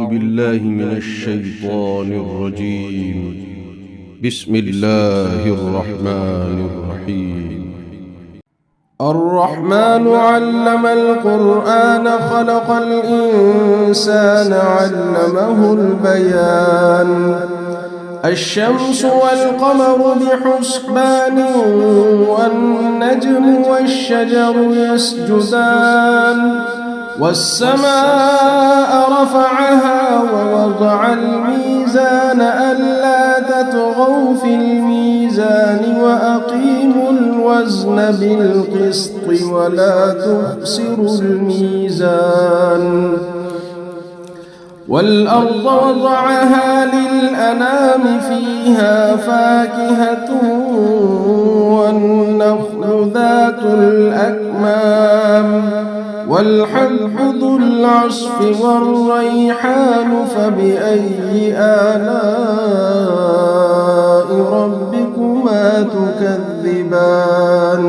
بالله من الشيطان الرجيم. بسم الله الرحمن الرحيم. الرحمن علم القرآن خلق الإنسان علمه البيان. الشمس والقمر بحسبان والنجم والشجر يسجدان والسماء رفعها ووضع الميزان ألا تطغوا في الميزان وأقيموا الوزن بالقسط ولا تخسروا الميزان. والأرض وضعها للأنام فيها فاكهة والنخل ذات الأكمام والحب ذو العصف والريحان فبأي آلاء ربكما تكذبان.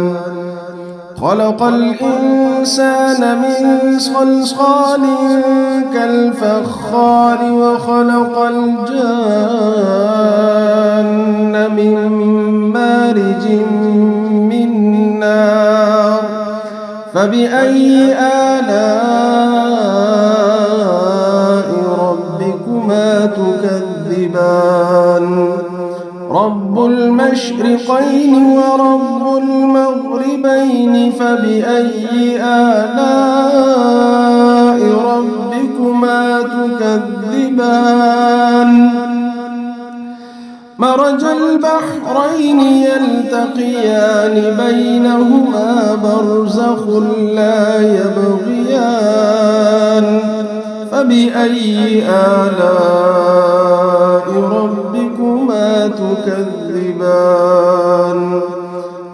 خلق الإنسان من صلصال كالفخار وخلق الجان من مارج من نار فبأي آلاء ربكما تكذبان. رب المشرقين ورب المغربين فبأي آلاء ربكما تكذبان. مرج البحرين يلتقيان بينهما برزخ لا يبغيان فبأي آلاء ربكما تكذبان.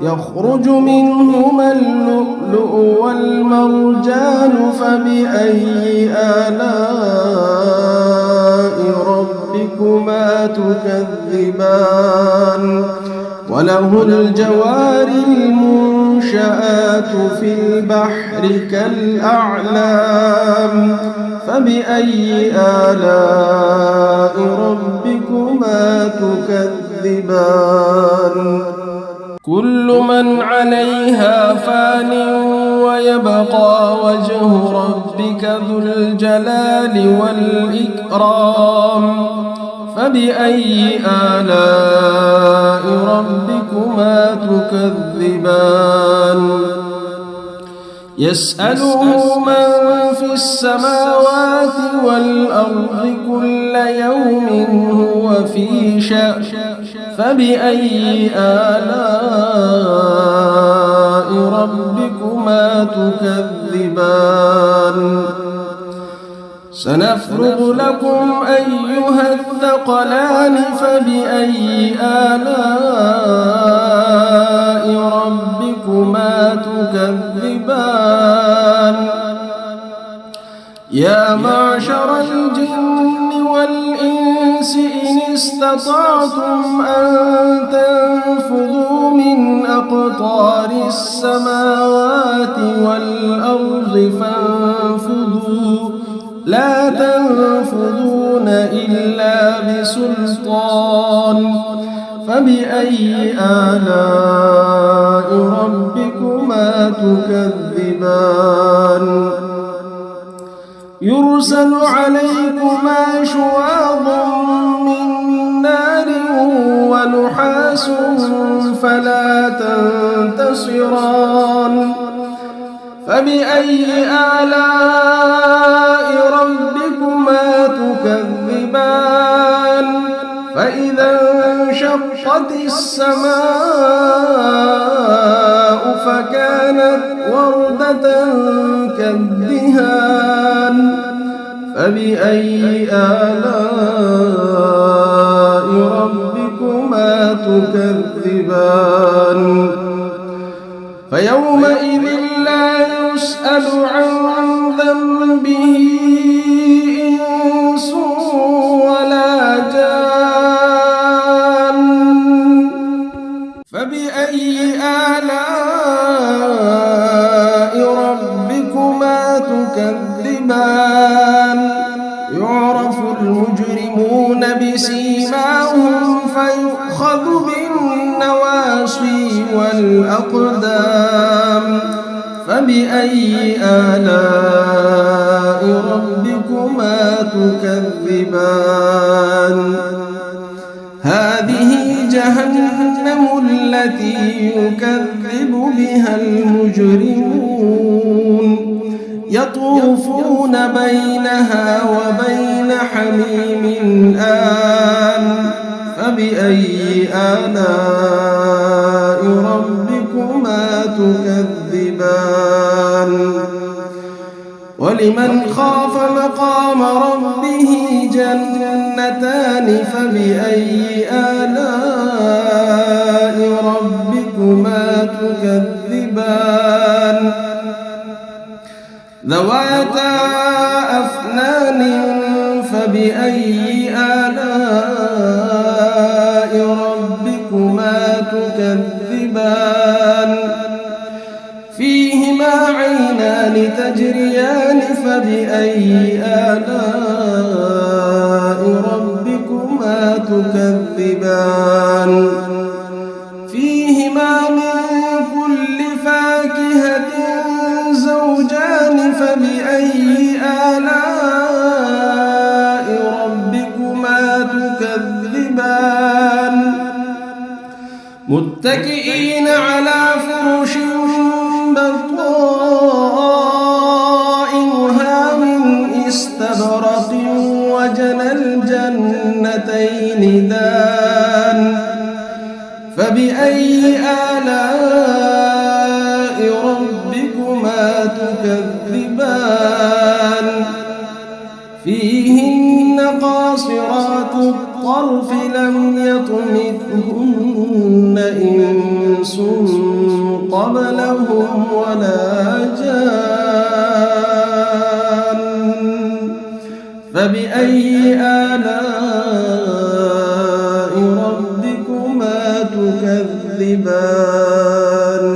يخرج منهما اللؤلؤ والمرجان فبأي آلاء ربكما تكذبان. وله الجوار المنشآت في البحر كالأعلام فبأي آلاء ربكما تكذبان. كل من عليها فان ويبقى وجه ربك ذو الجلال والإكرام فبأي آلاء ربكما تكذبان. يسأله من في السماوات والأرض كل يوم هو في شأن فبأي آلاء ربكما تكذبان. سنفرغ لكم أيها الثقلان فبأي آلاء ربكما تكذبان. يا معشر الجن والإنس إن استطعتم أن تنفذوا من أقطار السماوات والأرض فانفذوا لا تنفذون إلا بسلطان فبأي آلاء ربكما تكذبان. يرسل عليكما شواظ من نار ونحاس فلا تنتصران فبأي آلاء ربكما تكذبان. فإذا انشقت السماء فكانت وردة كالدهان فبأي آلاء ربكما تكذبان. فيومئذ لا يسأل عن ذنبه إنس ولا جان فبأي آلاء ربكما تكذبان. يعرف المجرمون بسيماهم فيؤخذ بالنواصي والأقدام فبأي آلاء ربكما تكذبان هذه جهنم التي يكذب بها المجرمون يطوفون بينها وبين حميم آن فبأي آلاء ربكما تكذبان ولمن خاف مقام ربه جنتان فبأي آلاء ربكما تكذبان ذواتا أفنان فبأي آلاء ربكما تكذبان فيهما عينان تجريان فبأي آلاء ربكما تكذبان فيهما من كل فاكهة زوجان فبأي آلاء ربكما تكذبان متكئين على فرش بطائنها من استبرق وجنى الجنتين دان فبأي آلاء ربكما تكذبان فيهن قاصرات الطرف لم يطمثهن إنس قبلهم ولا جان فبأي آلاء ربكما تكذبان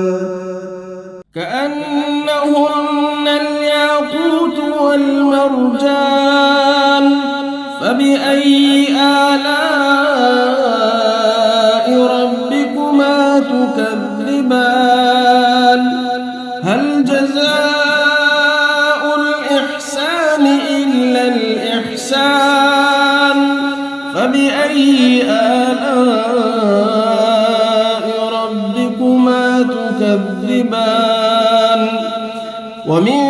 كأنهن الياقوت والمرجان فبأي آلاء ربكما تكذبان هل جزاء الإحسان إلا الإحسان فبأي آلاء ربكما تكذبان ومن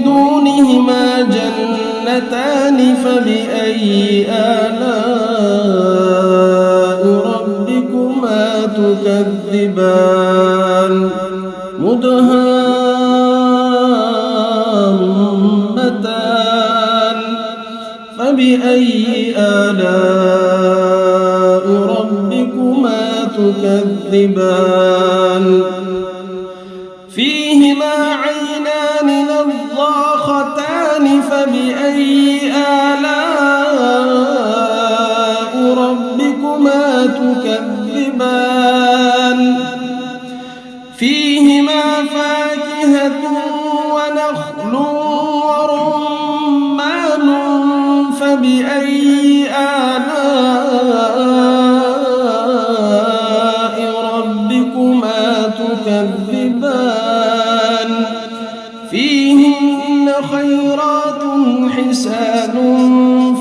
دونهما جنتان فبأي آلاء ربكما تكذبان مدهامتان فبأي آلاء ربكما تكذبان فيهما عينان نضاختان فبأي آلاء ربكما تكذبان فيهما فاكهة ونخل ورمان فبأي آلاء ربكما تكذبان فيهن خيرات حسان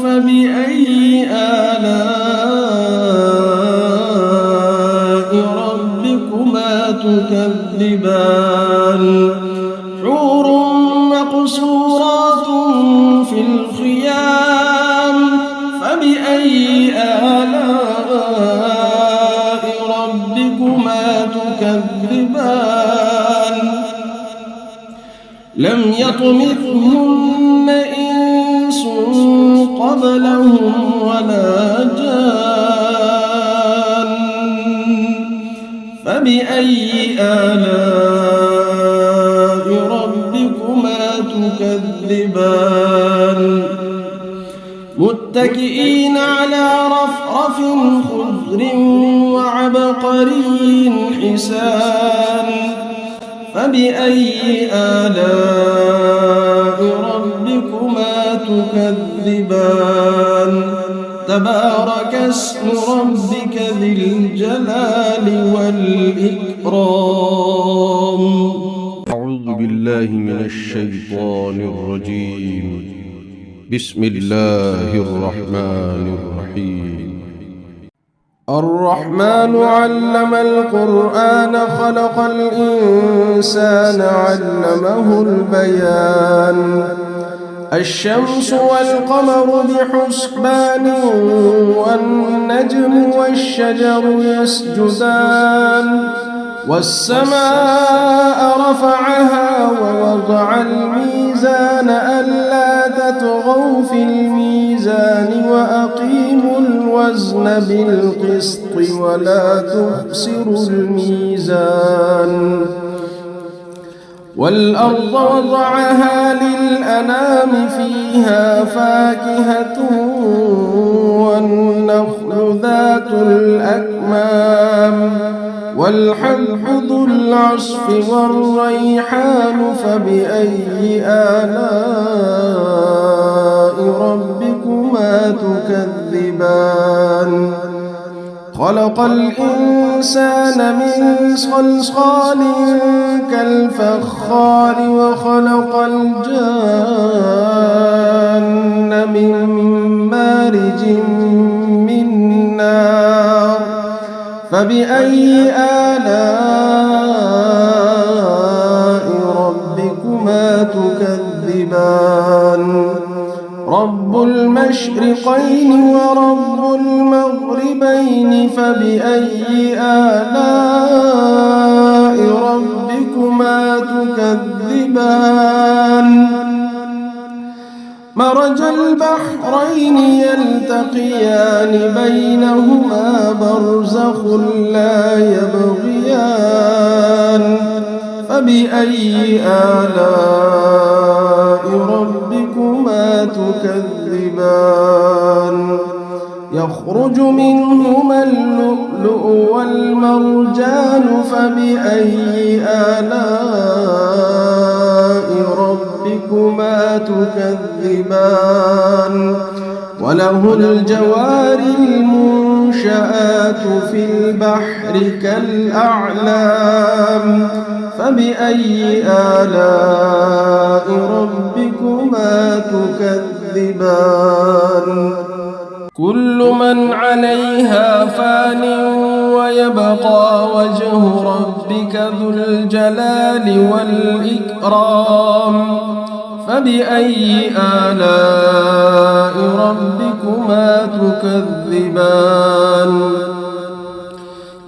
فبأي آلاء ربكما تكذبان حور مقصورات في الخيام فبأي آلاء ربكما تكذبان لم يطمثهن إنس قبلهم ولا جان فبأي آلاء ربكما تكذبان متكئين على رفرف خضر وعبقري حسان فبأي آلاء ربكما ربكما تكذبان تبارك اسم ربك ذي الجلال والإكرام. أعوذ بالله من الشيطان الرجيم. بسم الله الرحمن الرحيم. الرحمن علم القرآن خلق الإنسان علمه البيان الشمس والقمر بحسبان والنجم والشجر يسجدان والسماء رفعها ووضع الميزان ألا تطغوا في الميزان وأقيموا الوزن بالقسط ولا تخسروا الميزان والأرض وضعها للأنام فيها فاكهة والنخل ذات الأكمام والحب ذو العصف والريحان فبأي آلاء ربكما تكذبان خلق الإنسان من صلصال كالفخار وخلق الجان من مارج من نار فبأي آلاء ربكما تكذبان رب المشرقين ورب المغربين فبأي آلاء ربكما تكذبان مرج البحرين يلتقيان بينهما برزخ لا يبغيان فبأي آلاء ربكما تكذبان يخرج منهما اللؤلؤ والمرجان فبأي آلاء ربكما تكذبان وله الجوار المنشآت في البحر كالأعلام فبأي آلاء ربكما تكذبان كل من عليها فان ويبقى وجه ربك ذو الجلال والإكرام فبأي آلاء ربكما تكذبان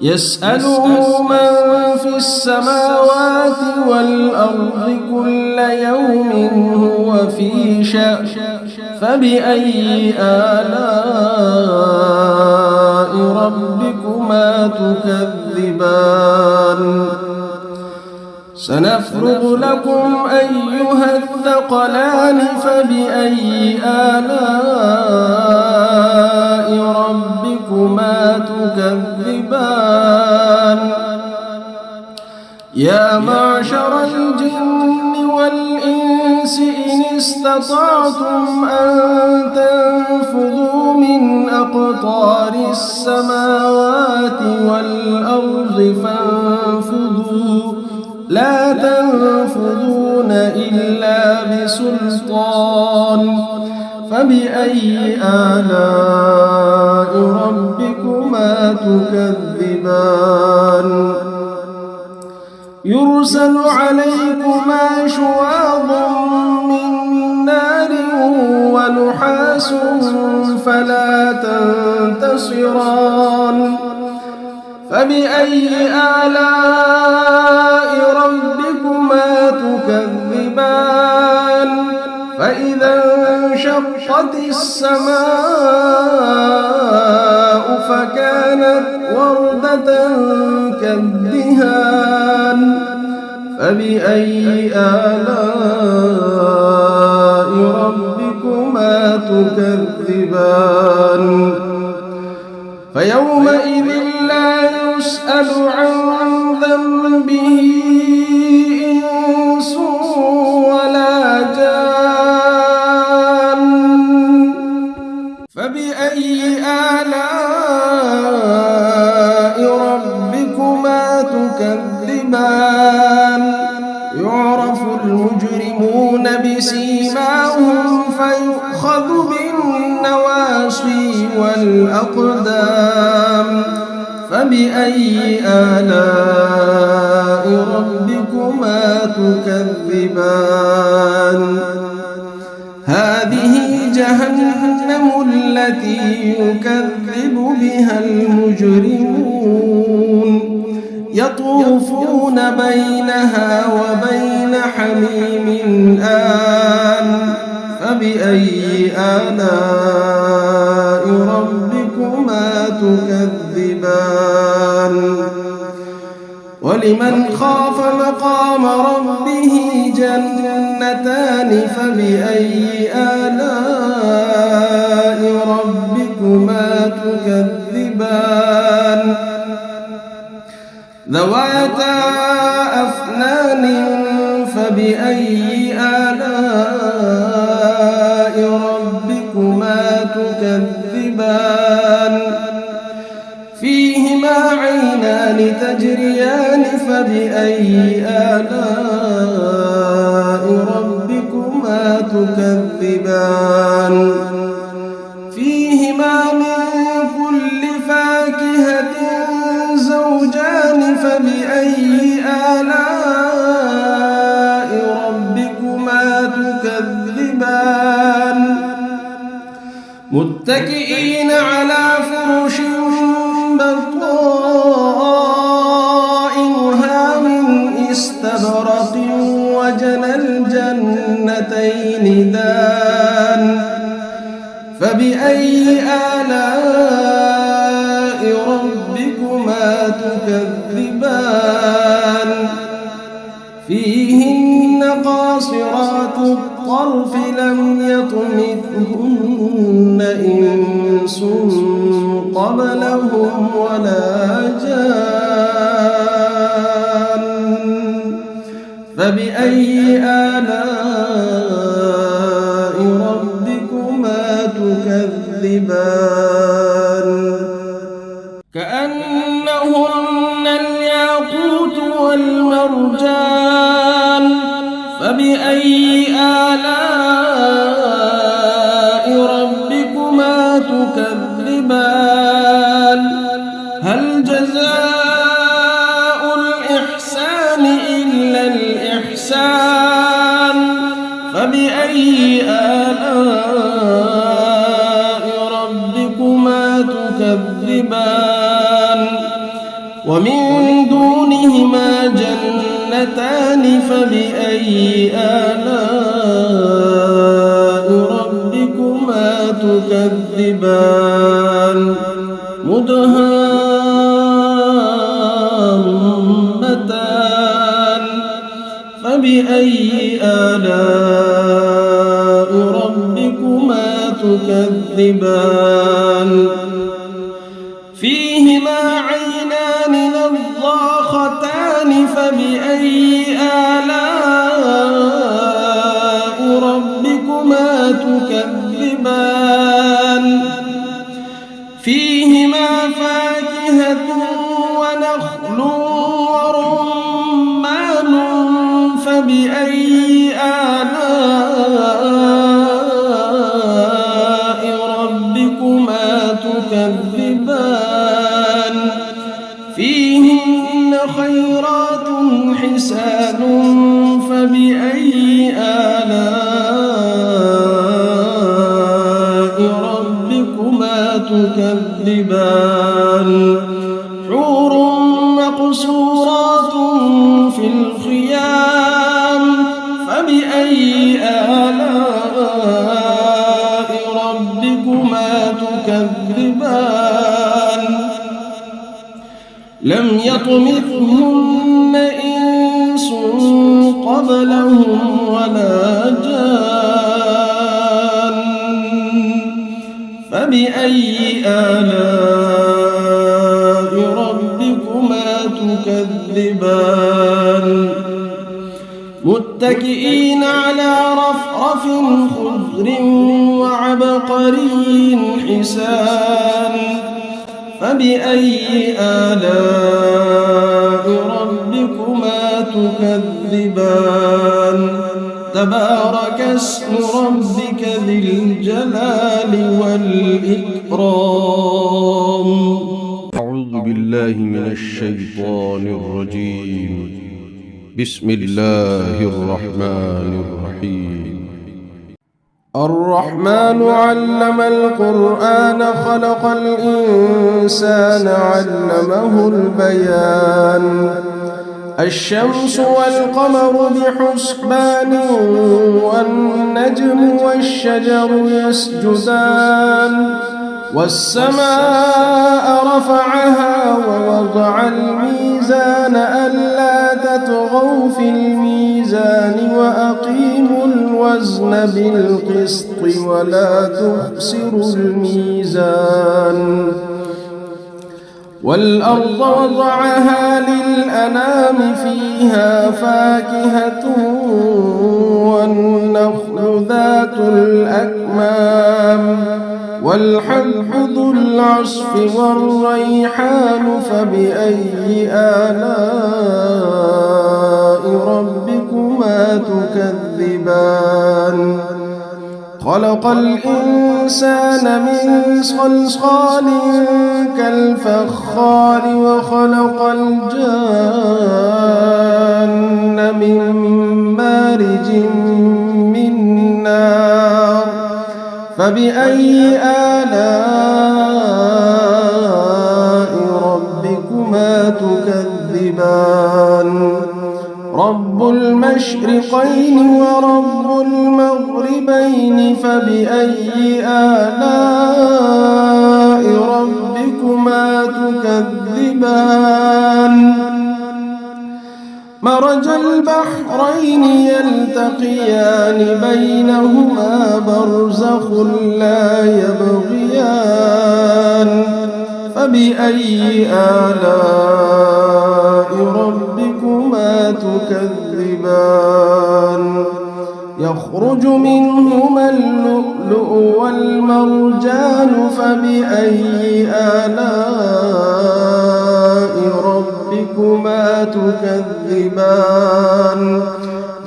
يسأله من في السماوات والأرض كل يوم هو في شأن فبأي آلاء ربكما تكذبان سنفرغ لكم أيها الثقلان فبأي آلاء ربكما تكذبان يا معشر الجن والإنس إن استطعتم أن تنفذوا من أقطار السماوات والأرض فانفذوا لا تنفذون إلا بسلطان فبأي آلاء ربكما تكذبان يرسل عليكما شواظ من نار ونحاس فلا تنتصران فبأي آلاء ربكما تكذبان فإذا انشقت السماء فكانت وردة كالدهان فبأي آلاء ربكما تكذبان فيومئذ لا يسأل عن ذنبه إنس ولا جان فبأي آلاء ربكما تكذبان يعرف المجرمون بسيماهم فيؤخذ بالنواصي والأقدام فبأي آلاء ربكما تكذبان هذه جهنم التي يكذب بها المجرمون يطوفون بينها وبين حميم آن فبأي آلاء ربكما تكذبان ولمن خاف مقام ربه جنتان فبأي آلاء ربكما تكذبان ذواتا أفنان فبأي آلاء ربكما تكذبان فيهما عينان تجريان فبأي آلاء ربكما تكذبان فيهما من كل فاكهة زوجان فبأي آلاء ربكما تكذبان متكئين على فرش بطائنها من استبرق وجنى الجنتين دان فبأي آلاء ربكما تكذبان فيهن قاصرات الطرف لم يطمثهن إنس قبلهم ولا جان فبأي آلاء ربكما تكذبان كأنهن الياقوت والمرجان فبأي آلاء ربكما تكذبان هل جزاء الإحسان إلا الإحسان فبأي آلاء ربكما تكذبان ومن دونهما جنتان فبأي آلاء ربكما تكذبان مدهامتان فبأي آلاء ربكما تكذبان فيهما عينان نضاختان فبأي آلاء ربكما تكذبان فيهما فاكهة ونخل ورمان فبأي آلاء ربكما تكذبان فيهن خيرات حسان فبأي آلاء ربكما تكذبان حور مقصورات في الخيام فبأي آلاء ربكما تكذبان لم يطمثهن إنس قبلهم ولا جان فبأي آلاء ربكما تكذبان متكئين على رفرف خضر خضر وعبقري حسان فبأي آلاء ربكما تكذبان تبارك اسم ربك ذي الجلال والإكرام. أعوذ بالله من الشيطان الرجيم. بسم الله الرحمن الرحيم. الرحمن علم القرآن خلق الإنسان علمه البيان الشمس والقمر بحسبان والنجم والشجر يسجدان والسماء رفعها ووضع الميزان ألا تطغوا في الميزان وأقيموا الوزن بالقسط ولا تخسروا الميزان والأرض وضعها للأنام فيها فاكهة والنخل ذات الأكمام والحب ذو العصف والريحان فبأي آلاء ربكما تكذبان خلق الإنسان من صلصال كالفخار وخلق الجان من مارج من نار فبأي آلاء ربكما تكذبان رب المشرقين ورب المغربين فبأي آلاء ربكما تكذبان مرج البحرين يلتقيان بينهما برزخ لا يبغيان فبأي آلاء ربكما تكذبان يخرج منهما اللؤلؤ والمرجان فبأي آلاء ربكما تكذبان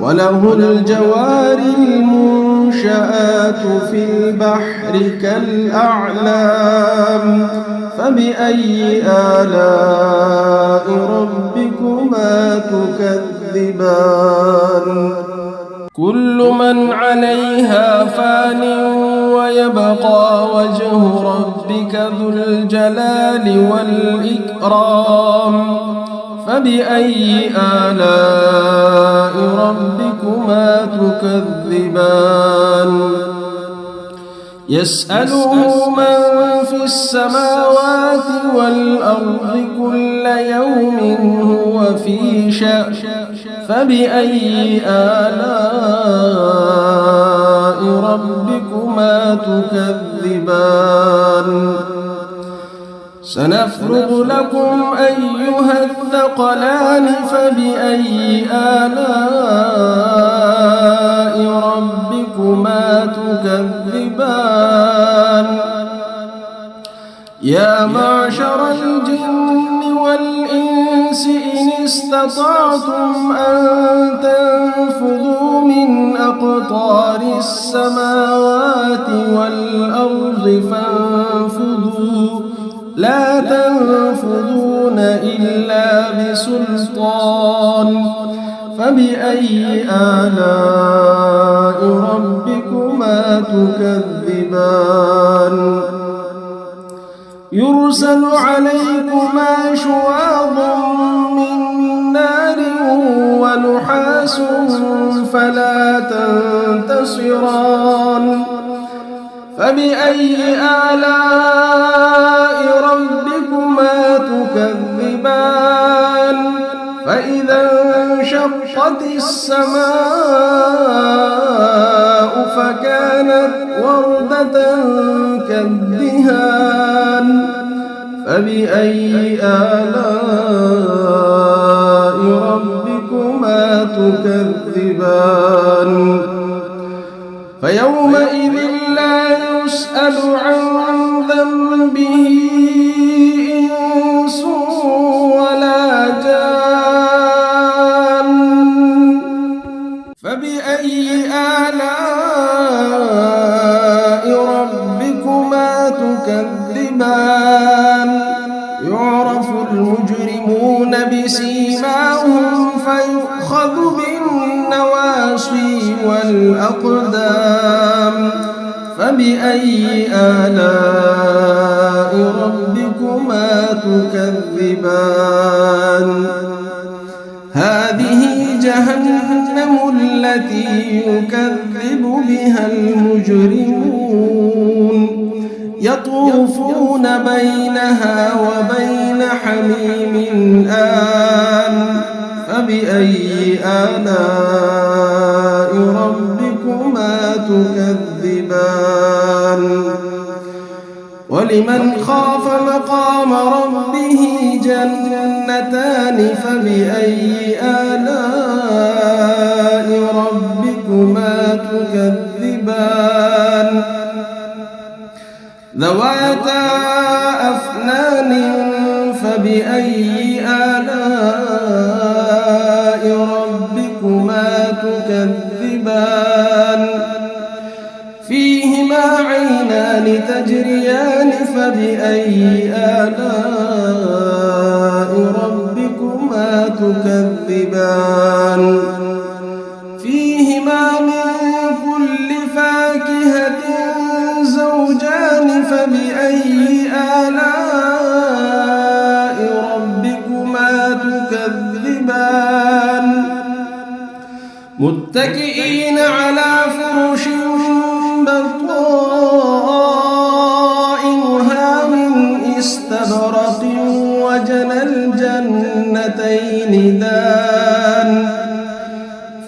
وله الجوار المنشآت في البحر كالأعلام فبأي آلاء ربكما تكذبان كل من عليها فان ويبقى وجه ربك ذو الجلال والإكرام فبأي آلاء ربكما تكذبان يسأله من في السماوات والأرض كل يوم هو في شأن فبأي آلاء ربكما تكذبان سنفرغ لكم أيها الثقلان فبأي آلاء ربكما تكذبان يا معشر الجن والإنس إن استطعتم أن تنفذوا من أقطار السماوات والأرض فانفذوا لا تنفذون إلا بسلطان فبأي آلاء ربكما تكذبان يرسل عليكما شواظ من نار ونحاس فلا تنتصران فبأي آلاء ربكما تكذبان فإذا انشقت السماء فكانت وردة كالدهان فبأي آلاء ربكما تكذبان فيومئذ يسأل عن ذنبه إنس ولا جان فبأي آلاء ربكما تكذبان يعرف المجرمون بسيماهم فيؤخذ بالنواصي والأقدام فبأي آلاء ربكما تكذبان هذه جهنم التي يكذب بها المجرمون يطوفون بينها وبين حميم آن فبأي آلاء ربكما تكذبان ولمن خاف مقام ربه جنتان فبأي آلاء ربكما تكذبان ذواتا أفنان فبأي آلاء ربكما تكذبان فيهما عينان تجريان فبأي آلاء ربكما تكذبان فيهما من كل فاكهة زوجان فبأي آلاء ربكما تكذبان متكئين على فرش بطائنها من استبرق وجنى الجنتين دان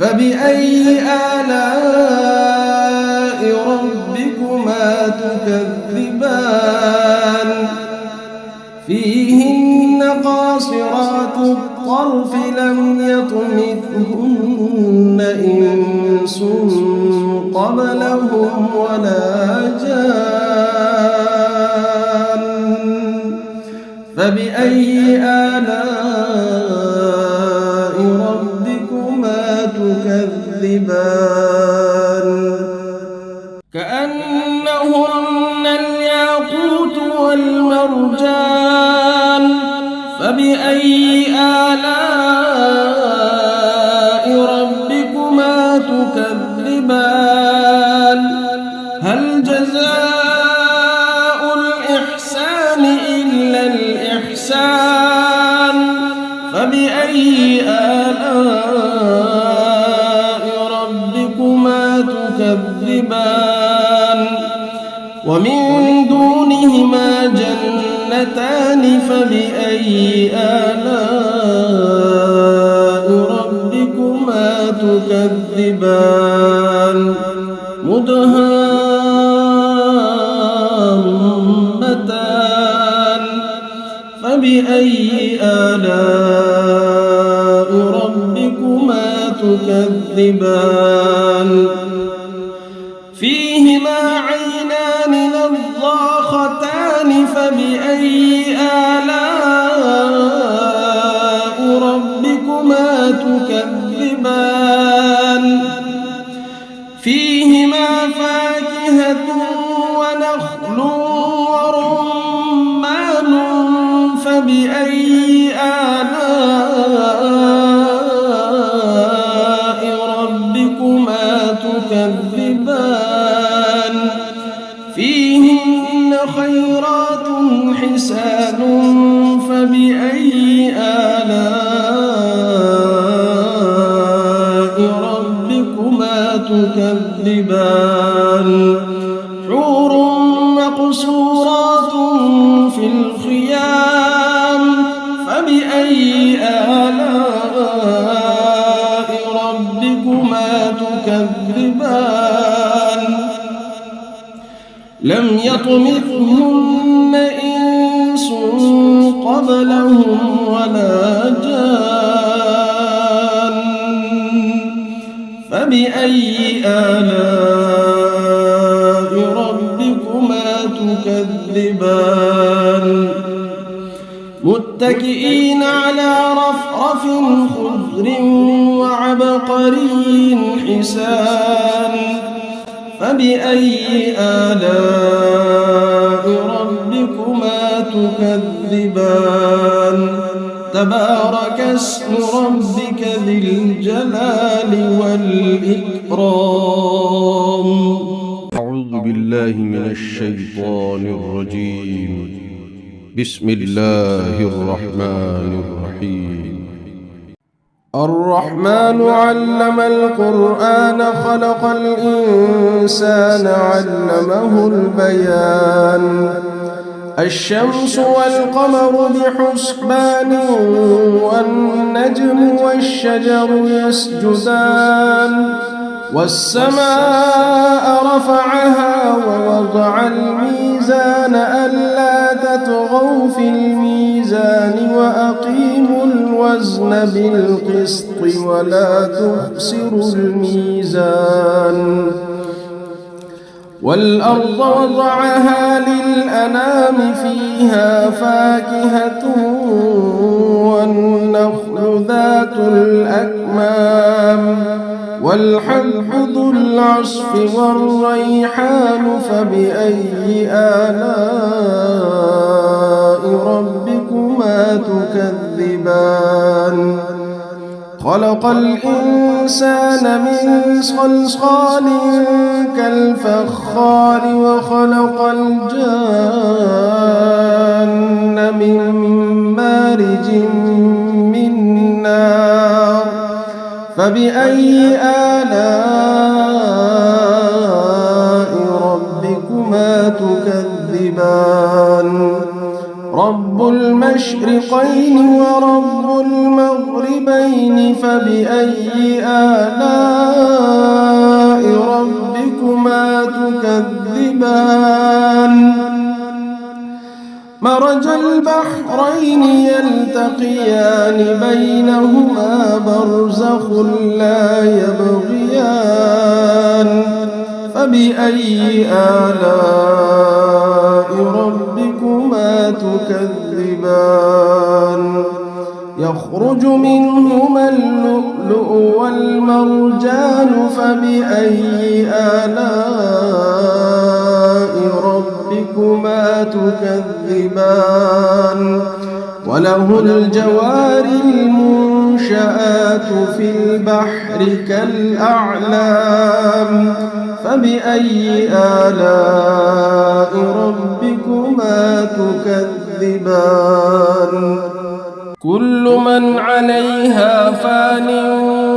فبأي آلاء ربكما تكذبان فيهن قاصرات الطرف لم يطمثهن إنس قبلهم ولا جان فبأي آلاء ربكما تكذبان كأنهن الياقوت والمرجان فبأي آلاء ربكما تكذبان هل جزاء الإحسان إلا الإحسان فبأي آلاء ربكما تكذبان ومن دونهما جنتان فبأي آلاء ربكما تكذبان مدهامتان فبأي آلاء ربكما تكذبان فيهما عينان نضاختان فبأي آلاء ربكما تكذبان فيهما فاكهة ونخل ورمان فبأي آلاء ربكما تكذبان فيهن خيرات حسان فبأي آلاء ربكما تكذبان حور مقصورات في الخيام فبأي آلاء ربكما تكذبان لم يطمثهن إنس قبلهم ولا جان فبأي آلاء ربكما تكذبان متكئين على رفرف خضر وعبقري حسان فبأي آلاء ربكما تكذبان تبارك اسم ربك ذي الجلال والإكرام. أعوذ بالله من الشيطان الرجيم. بسم الله الرحمن الرحيم. الرحمن علم القرآن خلق الإنسان علمه البيان الشمس والقمر بحسبان والنجم والشجر يسجدان والسماء رفعها ووضع الميزان ألا تطغوا في الميزان وأقيموا الوزن بالقسط ولا تخسروا الميزان والأرض وضعها للأنام فيها فاكهة والنخل ذات الأكمام والحب ذو العصف والريحان فبأي آلاء ربكما تكذبان خلق الإنسان من صلصال كالفخار وخلق الجان من مارج من نار فبأي آلاء ربكما تكذبان رب المشرقين ورب المغربين فبأي آلاء ربكما تكذبان مرج البحرين يلتقيان بينهما برزخ لا يبغيان فبأي آلاء ربكما تكذبان يخرج منهما اللؤلؤ والمرجان فبأي آلاء ربكما تكذبان وله الجوار المنشآت في البحر كالأعلام فبأي آلاء ربكما تكذبان كل من عليها فان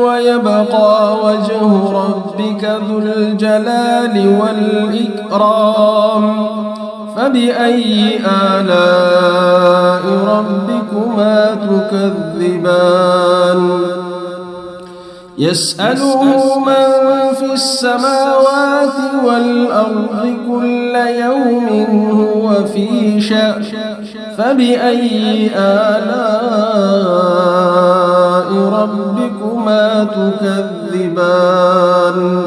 ويبقى وجه ربك ذو الجلال والإكرام فبأي آلاء ربكما تكذبان يسأله من في السماوات والأرض كل يوم هو في شأن فبأي آلاء ربكما تكذبان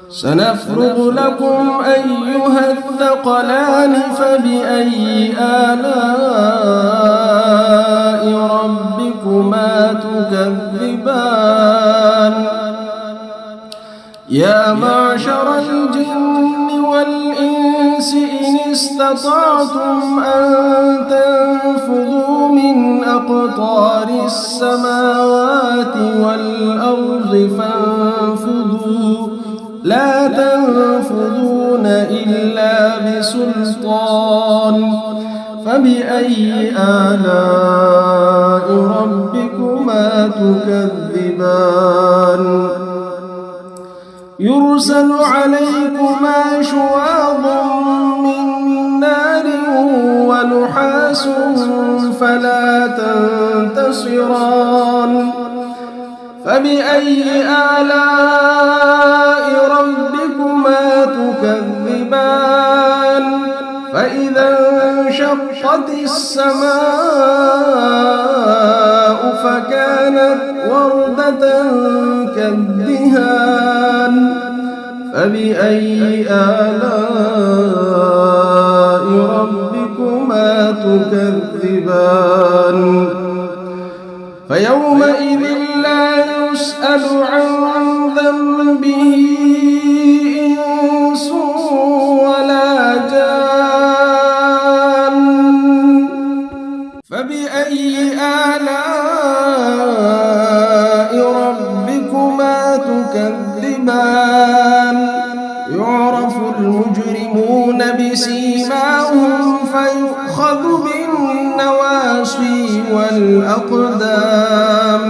سنفرغ لكم أيها الثقلان فبأي آلاء ربكما تكذبان يا معشر الجن والإنس إن استطعتم أن تنفذوا من أقطار السماوات والأرض فانفذوا لا تنفذون إلا بسلطان فبأي آلاء ربكما تكذبان يرسل عليكما شواظ من نار ونحاس فلا تنتصران فبأي آلاء ربكما تكذبان فإذا انشقت السماء فكانت وردة كالدهان فبأي آلاء تكذبان فيومئذ لا يسأل عن ذنبه إنس ولا جان فبأي آلاء ربكما تكذبان يعرف المجرمون بسيماهم فيؤخذ بالنواصي والأقدام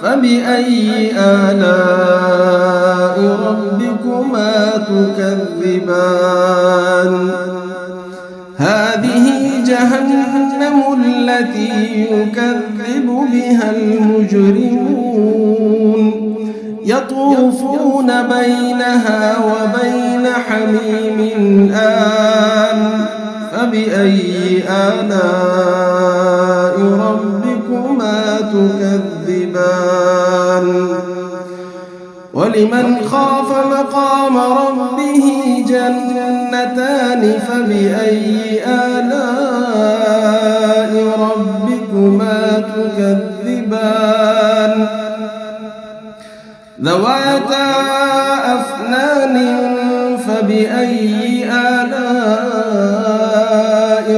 فبأي آلاء ربكما تكذبان هذه جهنم التي يكذب بها المجرمون يطوفون بينها وبين حميم آن فبأي آلاء ربكما تكذبان ولمن خاف مقام ربه جنتان فبأي آلاء ربكما تكذبان ذواتا أفنان فبأي آلاء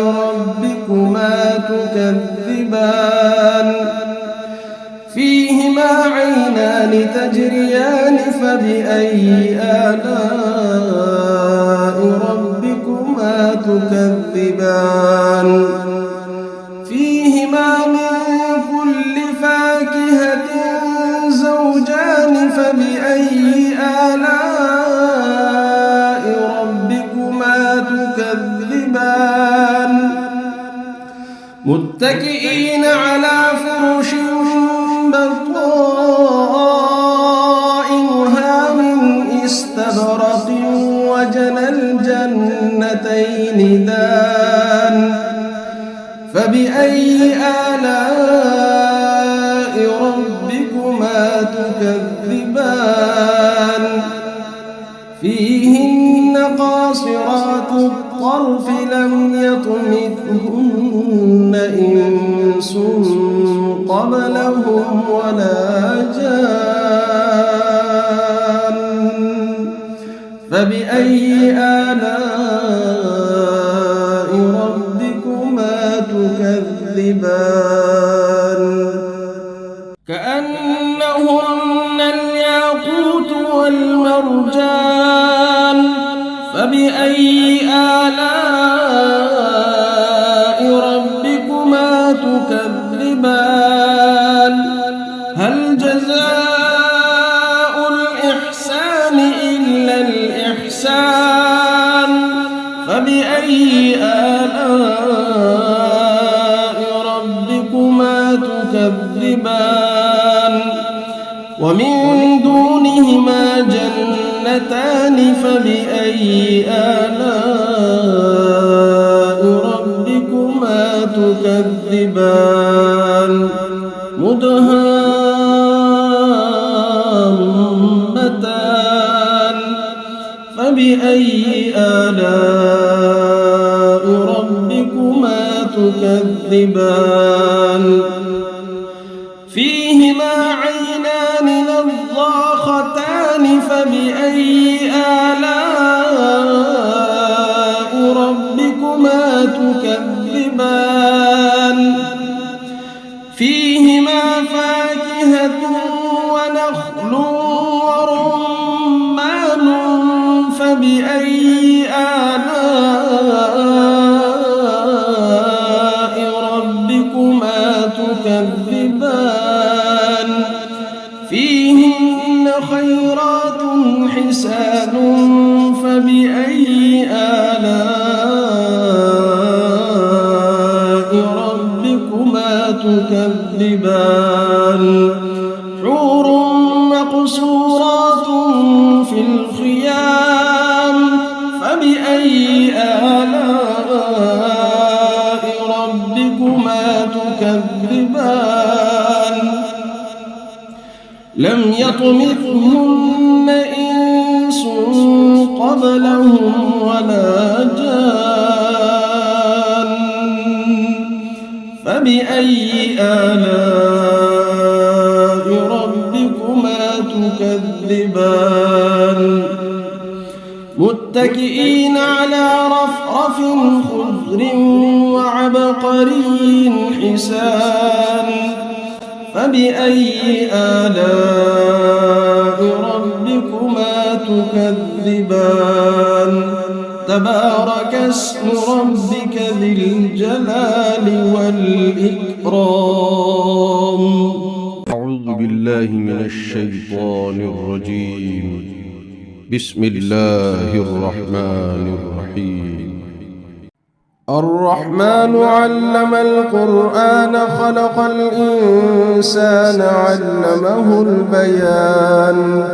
ربكما تكذبان فيهما عينان تجريان فبأي آلاء ربكما تكذبان فيهما من كل فاكهة زوجان فبأي آلاء ربكما تكذبان متكئين على فرش بطائنها من استبرق وجنى الجنتين دان فبأي آلاء ربكما تكذبان فيهن قاصرات الطرف لم يطمثهن إنس قبلهم ولا جان فبأي آلاء ربكما تكذبان كأنهن الياقوت والمرجان فبأي آلاء ربكما تكذبان هل جزاء الإحسان إلا الإحسان فبأي آلاء ربكما تكذبان ومن دونهما جنتان فبأي آلاء ربكما تكذبان مدهامتان فبأي آلاء ربكما تكذبان فيهما عينان نضاختان فبأي آلاء ربكما تكذبان فيهما فاكهة ونخل ورمان فبأي آلاء ربكما تكذبان فيهن خيرات حسان فبأي آلاء ربكما تكذبان حور مقصورات في الخيام فبأي آلاء ربكما تكذبان لم يطمثهن إنس قبلهم ولا جان فبأي آلاء ربكما تكذبان متكئين على رفرف خضر وعبقري حسان فبأي آلاء ربكما تكذبان تبارك اسم ربك ذي الجلال والإكرام. أعوذ بالله من الشيطان الرجيم. بسم الله الرحمن الرحيم. الرحمن علم القرآن خلق الإنسان علمه البيان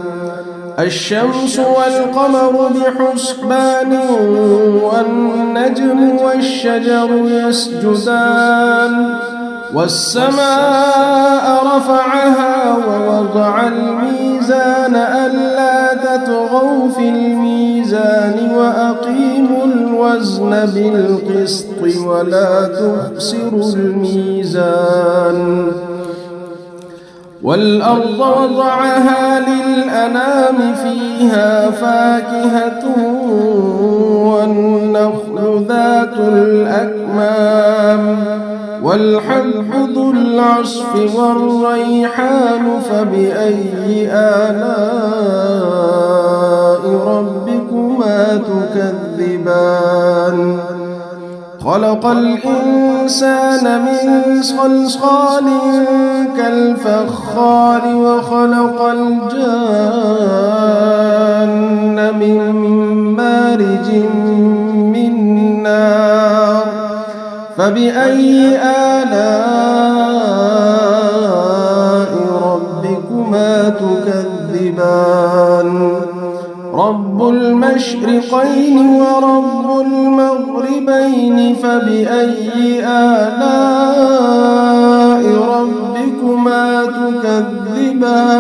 الشمس والقمر بحسبان والنجم والشجر يسجدان والسماء رفعها ووضع الميزان ألا تطغوا في الميزان وأقيموا الوزن بالقسط ولا تخسروا الميزان والأرض وضعها للأنام فيها فاكهة والنخل ذات الأكمام والحب ذو العصف والريحان فبأي آلاء ربكما تكذبان خلق الإنسان من صلصال كالفخار وخلق الجان من مارج من نار فبأي آلاء ربكما تكذبان رب المشرقين ورب المغربين فبأي آلاء ربكما تكذبان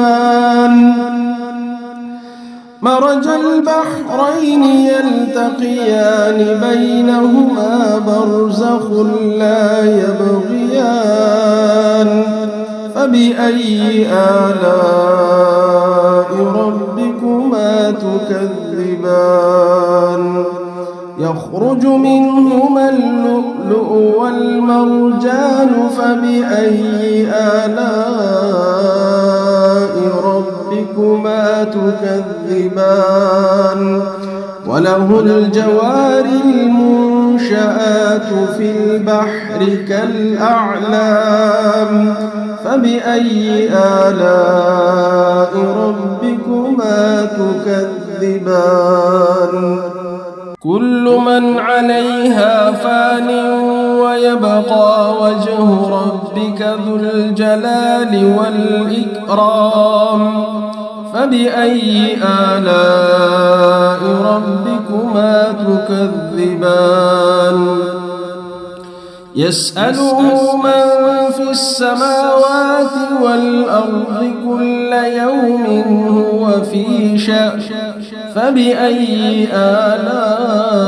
مرج البحرين يلتقيان بينهما برزخ لا يبغيان فبأي آلاء ربكما تكذبان يخرج منهما اللؤلؤ والمرجان فبأي آلاء ربكما تكذبان وله الجوار المنشآت في البحر كالأعلام فبأي آلاء ربكما تكذبان كل من عليها فان ويبقى وجه ربك ذو الجلال والإكرام فبأي آلاء ربكما تكذبان يسأله من في السماوات والأرض كل يوم هو في شأن فبأي آلاء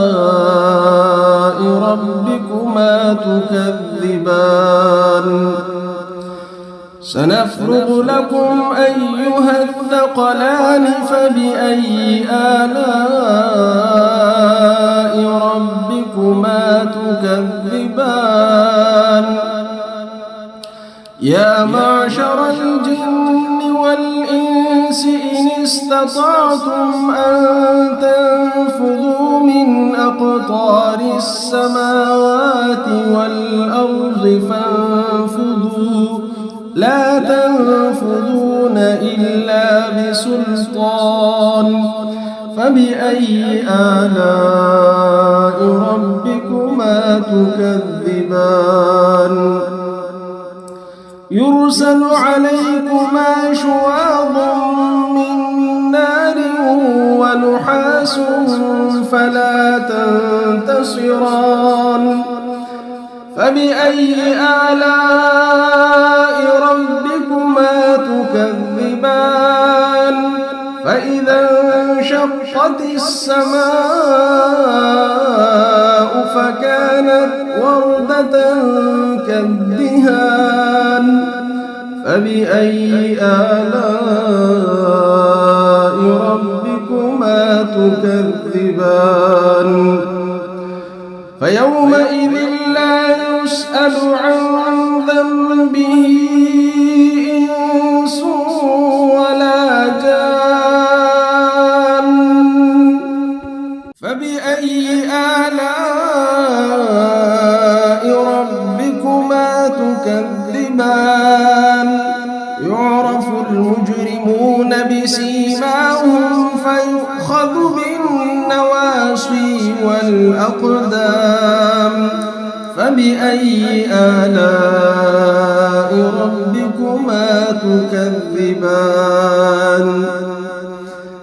ربكما تكذبان سنفرغ لكم أيها الثقلان فبأي آلاء ربكما تكذبان يا معشر الجن والإنس إن استطعتم أن تنفذوا من أقطار السماوات والأرض فانفذوا لا تنفذون إلا بسلطان فبأي آلاء ربكما تكذبان يرسل عليكما شواظ من نار ونحاس فلا تنتصران فبأي آلاء ربكما تكذبان فإذا انشقت السماء فكانت وردة كالدهان فبأي آلاء ربكما تكذبان فيومئذ لا يسأل عن ذنبه إنس ولا جان فبأي آلاء ربكما تكذبان يعرف المجرمون بسيماهم فيؤخذ بالنواصي والأقدام فبأي آلاء ربكما تكذبان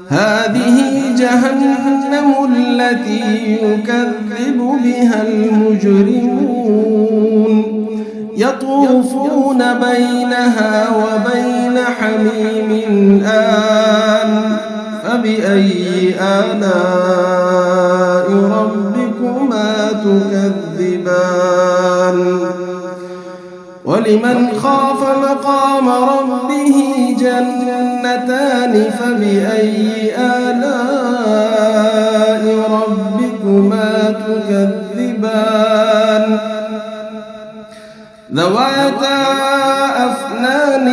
هذه جهنم التي يكذب بها المجرمون يطوفون بينها وبين حميم آن فبأي آلاء ربكما تكذبان ولمن خاف مقام ربه جنتان فبأي آلاء ربكما تكذبان ذواتا أفنان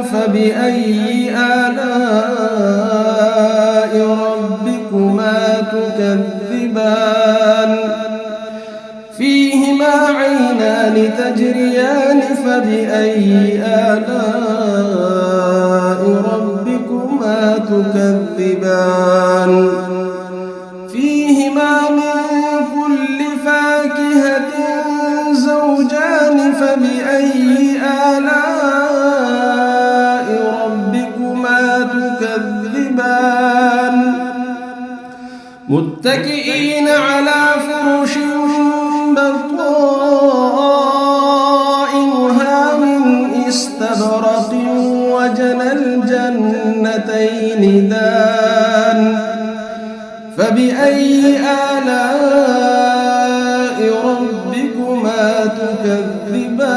فبأي آلاء ربكما تكذبان فيهما عينان تجريان فبأي آلاء ربكما تكذبان فيهما من كل فاكهة زوجان فبأي آلاء ربكما تكذبان متكئين على فرش بطائنها من استبرق وجنى الجنتين دان فبأي آلاء ربكما تكذبان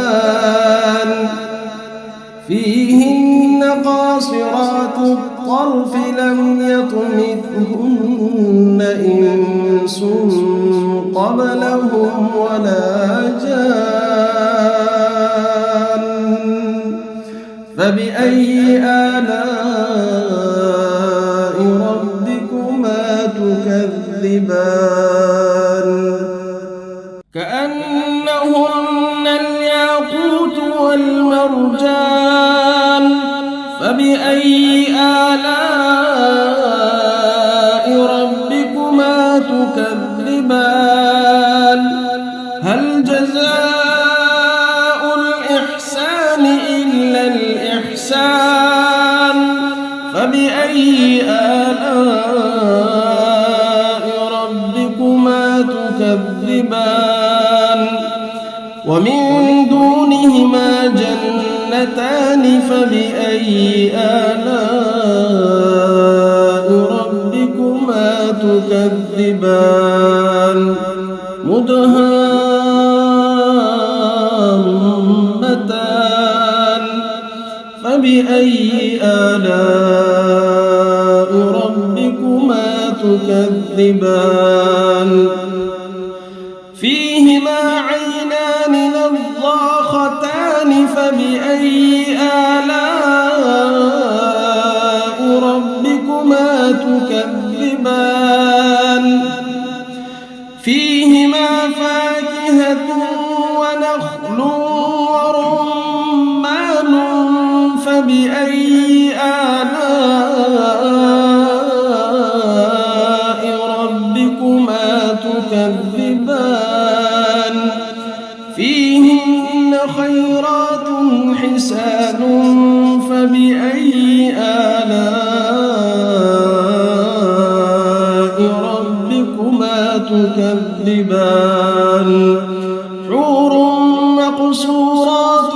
فيهن قاصرات الطرف لم يطمثهن إنس قبلهم ولا جان فبأي آلاء ربكما تكذبان كأنهن الياقوت والمرجان فبأي آلاء ربكما تكذبان هل جزاء الإحسان إلا الإحسان فبأي آلاء ربكما تكذبان ومن دونهما جنتان فبأي آلاء ربكما تكذبان مدهامتان فبأي آلاء ربكما تكذبان فيهما عينان نضاختان فبأي آلاء ربكما تكذبان فيهما فاكهة ونخل ورمان فبأي آلاء ربكما تكذبان فيهن خيرات حسان فبأي آلاء ربكما تكذبان حور مقصورات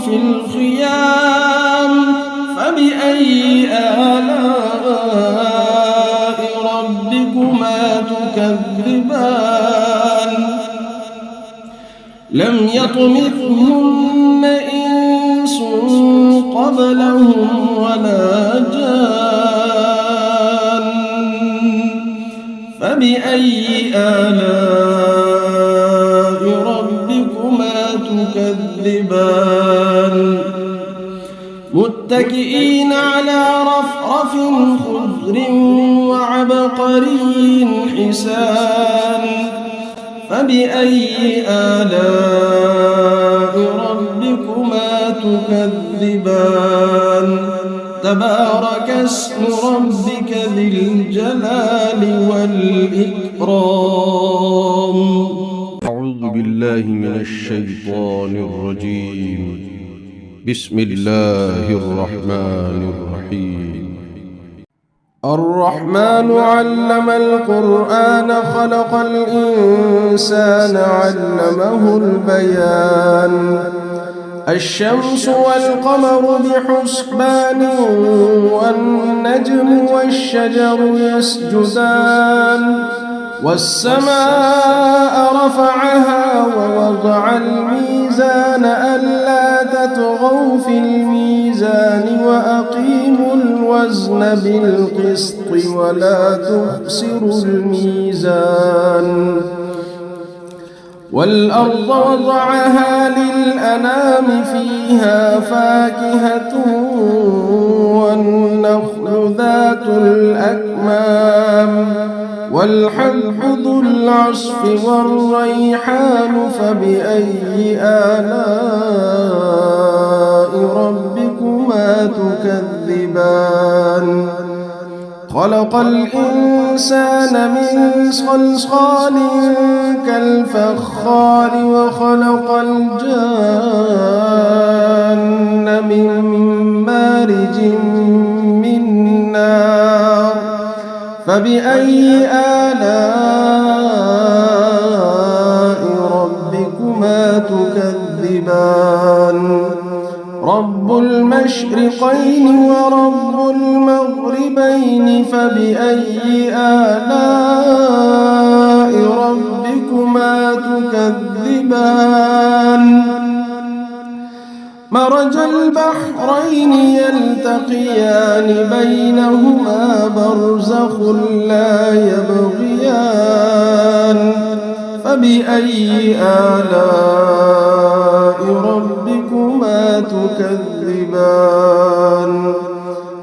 في الخيام فبأي آلاء ربكما تكذبان لم يطمثهن إنس قبلهم ولا جان فبأي آلاء ربكما تكذبان متكئين على رفرف خضر وعبقري حسان فبأي آلاء ربكما تكذبان تبارك اسم ربك ذي الجلال والإكرام. أعوذ بالله من الشيطان الرجيم. بسم الله الرحمن الرحيم. الرحمن علم القرآن خلق الإنسان علمه البيان الشمس والقمر بحسبان والنجم والشجر يسجدان والسماء رفعها ووضع الميزان ألا تطغوا في الميزان وأقيموا الوزن بالقسط ولا تخسروا الميزان والأرض وضعها للأنام فيها فاكهة والنخل ذات الأكمام والحب ذو العصف والريحان فبأي آلاء ربكما تكذبان خلق الإنسان من صلصال كالفخار وخلق الجان من مارج من نار فبأي آلاء ربكما تكذبان رب المشرقين ورب المغربين فبأي آلاء ربكما تكذبان مرج البحرين يلتقيان بينهما برزخ لا يبغيان فبأي آلاء ربكما تكذبان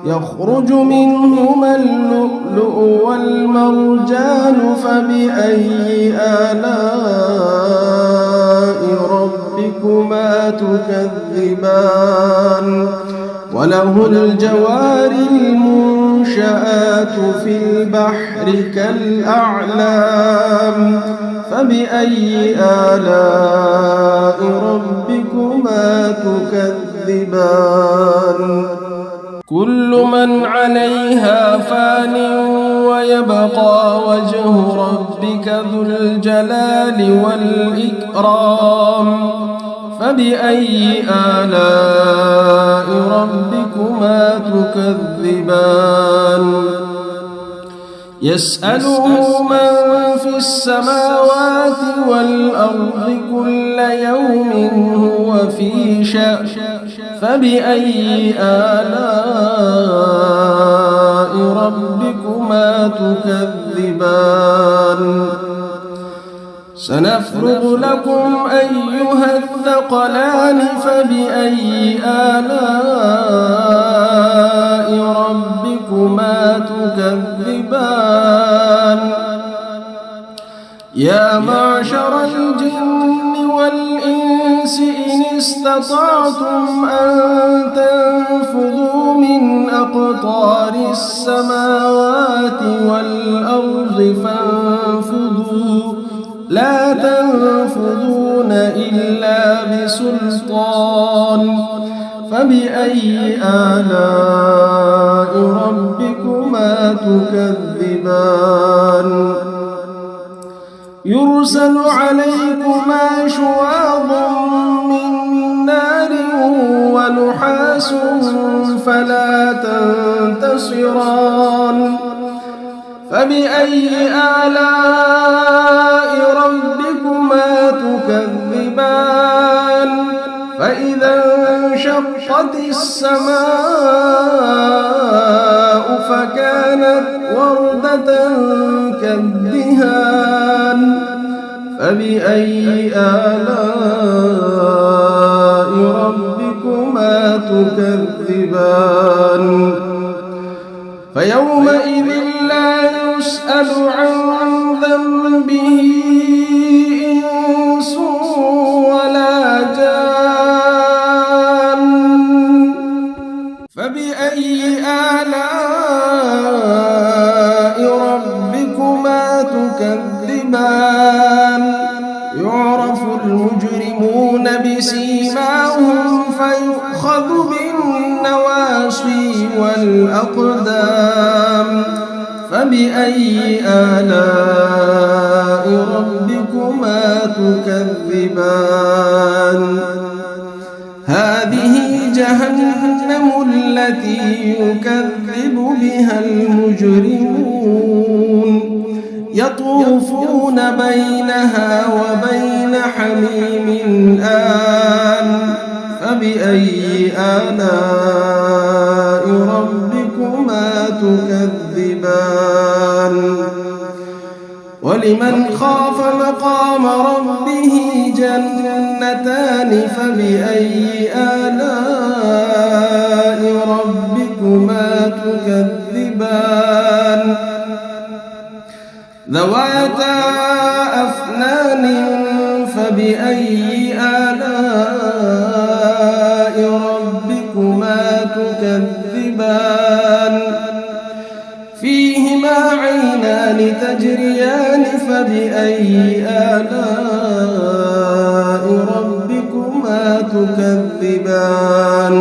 يخرج منهما اللؤلؤ والمرجان فبأي آلاء ربكما تكذبان وله الجوار المنشآت في البحر كالأعلام فبأي آلاء ربكما تكذبان كل من عليها فان ويبقى وجه ربك ذو الجلال والإكرام فبأي آلاء ربكما تكذبان يسأله من في السماوات والأرض كل يوم هو في شأن فبأي آلاء ربكما تكذبان سنفرغ لكم أيها الثقلان فبأي آلاء ربكما تكذبان يا معشر الجن والإنس إن استطعتم أن تنفذوا من أقطار السماوات والأرض فانفذوا لا تنفذون إلا بسلطان فبأي آلاء ربكما تكذبان يرسل عليكما شواظ من نار ونحاس فلا تنتصران فبأي آلاء ربكما تكذبان فإذا انشقت السماء فكانت وردة كالدهان فبأي آلاء ربكما تكذبان فيومئذ لا يسأل عن ذنبه إنس ولا جان فبأي آلاء ربكما تكذبان يعرف المجرمون بسيماهم فيؤخذ بالنواصي والأقدام فبأي آلاء ربكما تكذبان هذه جهنم التي يكذب بها المجرمون يطوفون بينها وبين حميم آن فبأي آلاء ربكما تكذبان ولمن خاف مقام ربه جنتان فبأي آلاء ربكما تكذبان ذواتا أفنان فبأي آلاء ربكما تكذبان فيهما عينان تجريان فبأي آلاء ربكما تكذبان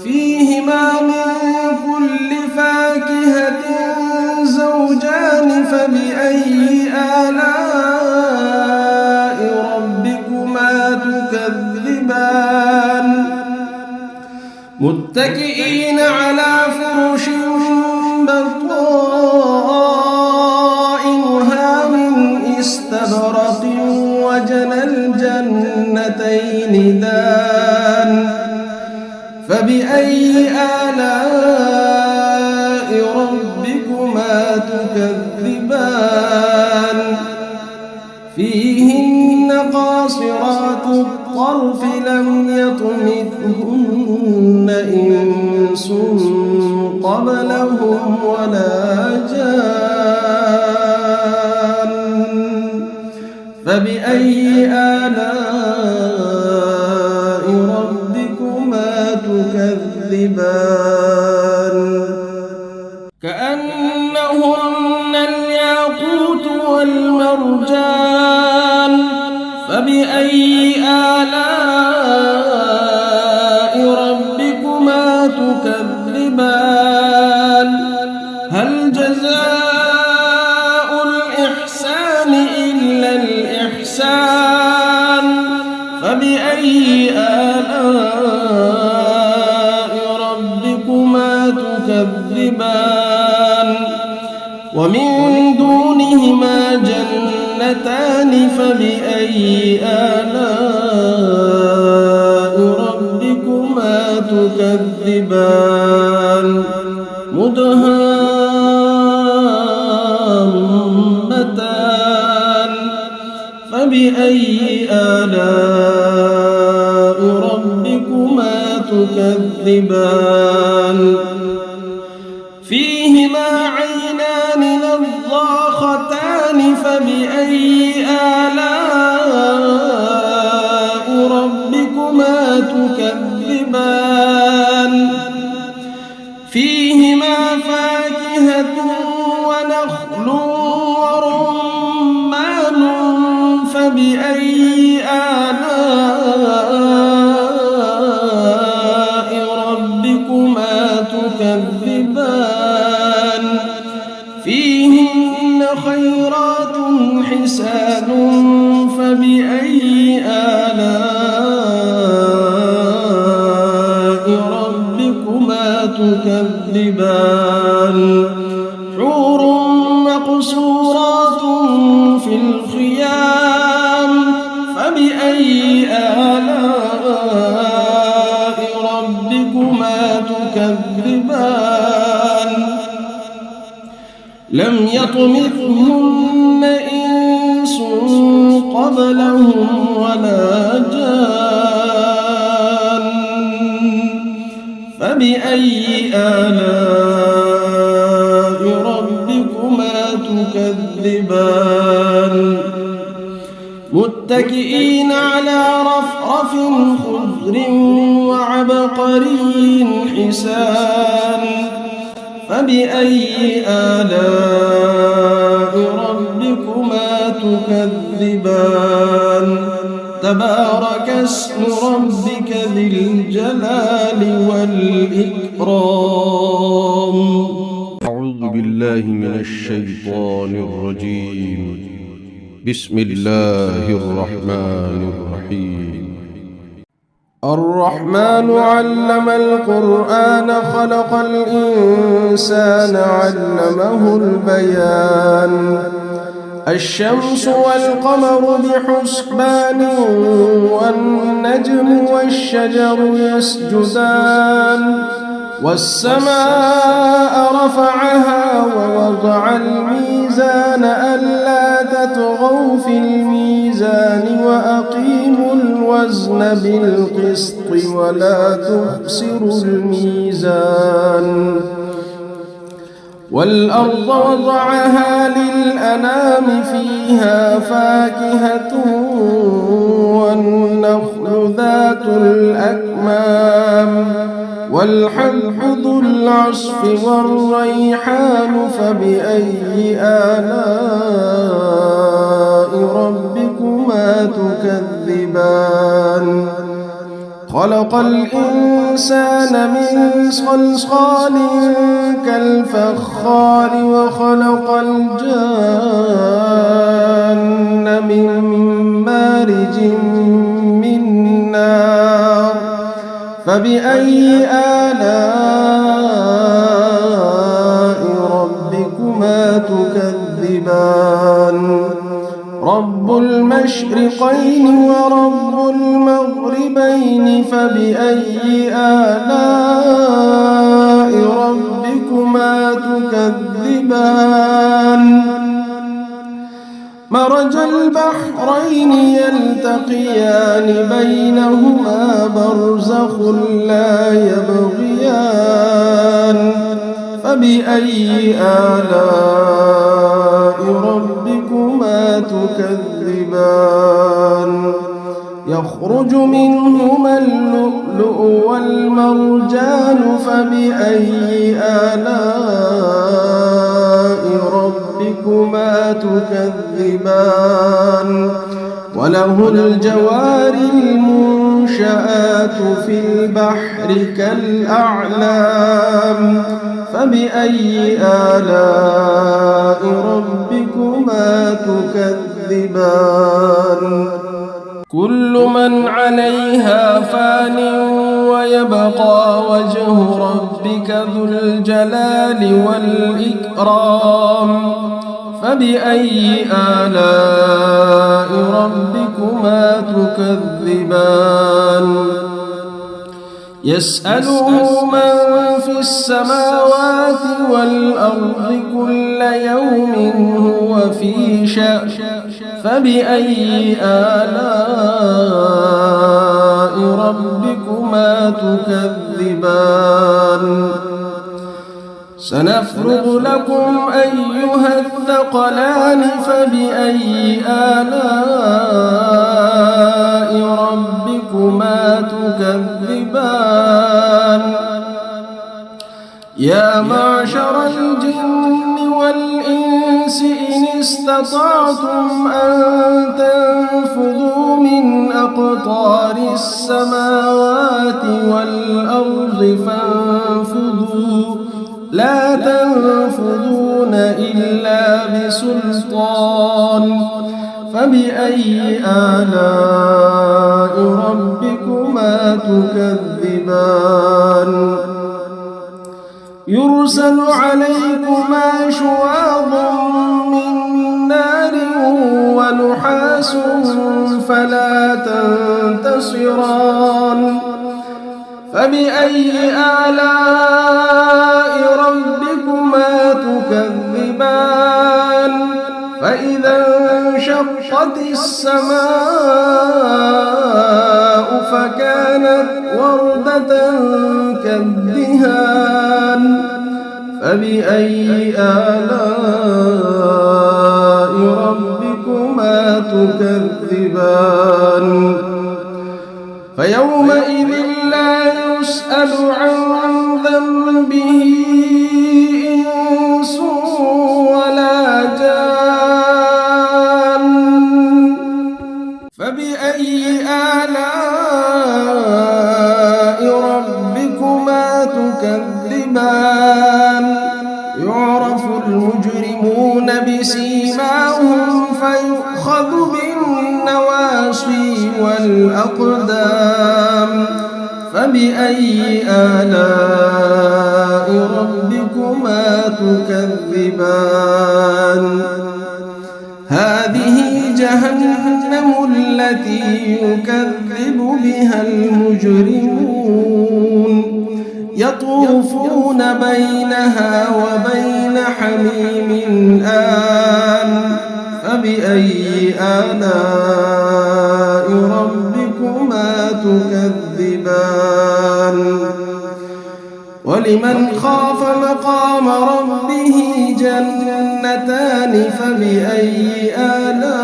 فيهما من كل فاكهة زوجان فبأي آلاء ربكما تكذبان متكئين على فرش بطائنها من استبرق وجنى الجنتين دان فبأي آلاء ربكما تكذبان فيهن قاصرات الطرف لم يطمثهن إنس قبلهم ولا جان فبأي آلاء ربكما تكذبان كأنهن الياقوت والمرجان فبأي آلاء ربكما تكذبان هل جزاء الإحسان إلا الإحسان فبأي آلاء ربكما تكذبان ومن دونهما جنتان فبأي آلاء ربكما تكذبان مدهامتان فبأي آلاء ربكما تكذبان فيهما عينان نضاختان فبأي آلاء ربكما تكذبان فيهما فاكهة ونخل ورمان فبأي آلاء ربكما تكذبان فيهن خيرات حسان فبأي آلاء ربكما تكذبان حور مقصورات في الخيام لم يطمثهن إنس قبلهم ولا جان فبأي آلاء ربكما تكذبان متكئين على رفرف خضر وعبقري حسان فبأي آلاء ربكما تكذبان تبارك اسم ربك ذي الجلال والإكرام. أعوذ بالله من الشيطان الرجيم. بسم الله الرحمن الرحيم. الرحمن علم القرآن خلق الإنسان علمه البيان الشمس والقمر بحسبان والنجم والشجر يسجدان والسماء رفعها ووضع الميزان ألا تطغوا في الميزان وأقيموا الوزن بالقسط ولا تخسروا الميزان والأرض وضعها للأنام فيها فاكهة والنخل ذات الأكمام والحب ذو العصف والريحان فبأي آلاء ربكما تكذبان خلق الإنسان من صلصال كالفخار وخلق الجان من مارج من نار فبأي آلاء ربكما تكذبان رب المشرقين ورب المغربين فبأي آلاء ربكما تكذبان مرج البحرين يلتقيان بينهما برزخ لا يبغيان فبأي آلاء ربكما تكذبان يخرج منهما اللؤلؤ والمرجان فبأي آلاء ربكما تكذبان وله الجوار المنشآت في البحر كالأعلام فبأي آلاء ربكما تكذبان كل من عليها فان ويبقى وجه ربك ذو الجلال والإكرام فبأي آلاء ربكما تكذبان يسأله من في السماوات والأرض كل يوم هو في شأن فبأي آلاء ربكما تكذبان سنفرغ لكم أيها الثقلان فبأي آلاء ربكما تكذبان يا معشر الجن والإنس إن استطعتم أن تنفذوا من أقطار السماوات والأرض فانفذوا لا تنفذون إلا بسلطان فبأي آلاء ربكما تكذبان يرسل عليكما شواظ من نار ونحاس فلا تنتصران فبأي آلاء ربكما تكذبان وانشقت السماء فكانت وردة كالدهان فبأي آلاء ربكما تكذبان فيومئذ لا يسأل عن ذنبه إنس ولا جان فبأي آلاء ربكما تكذبان يعرف المجرمون بسيماهم فيؤخذ بالنواصي والأقدام فبأي آلاء ربكما تكذبان هذه جهنم التي يكذب بها المجرمون يطوفون بينها وبين حميم آن فبأي آلاء ربكما تكذبان ولمن خاف مقام ربه جنتان فبأي آلاء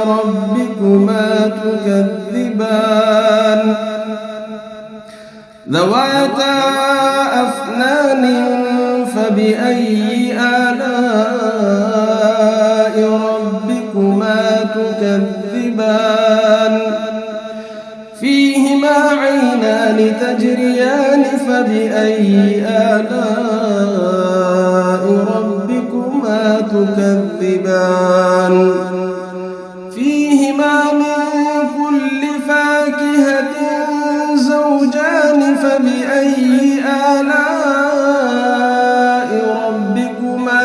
ربكما تكذبان ذواتا أفنان فبأي آلاء ربكما تكذبان فيهما عينان تجريان فبأي آلاء ربكما تكذبان فيهما من كل فاكهة زوجان فبأي آلاء ربكما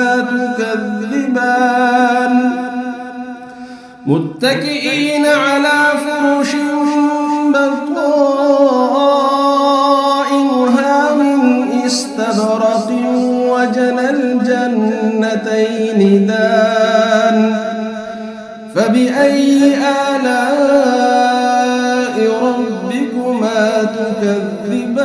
تكذبان متكئين على فرش بطائنها من استبرق وجنى الجنتين دان فبأي آلاء ربكما تكذبان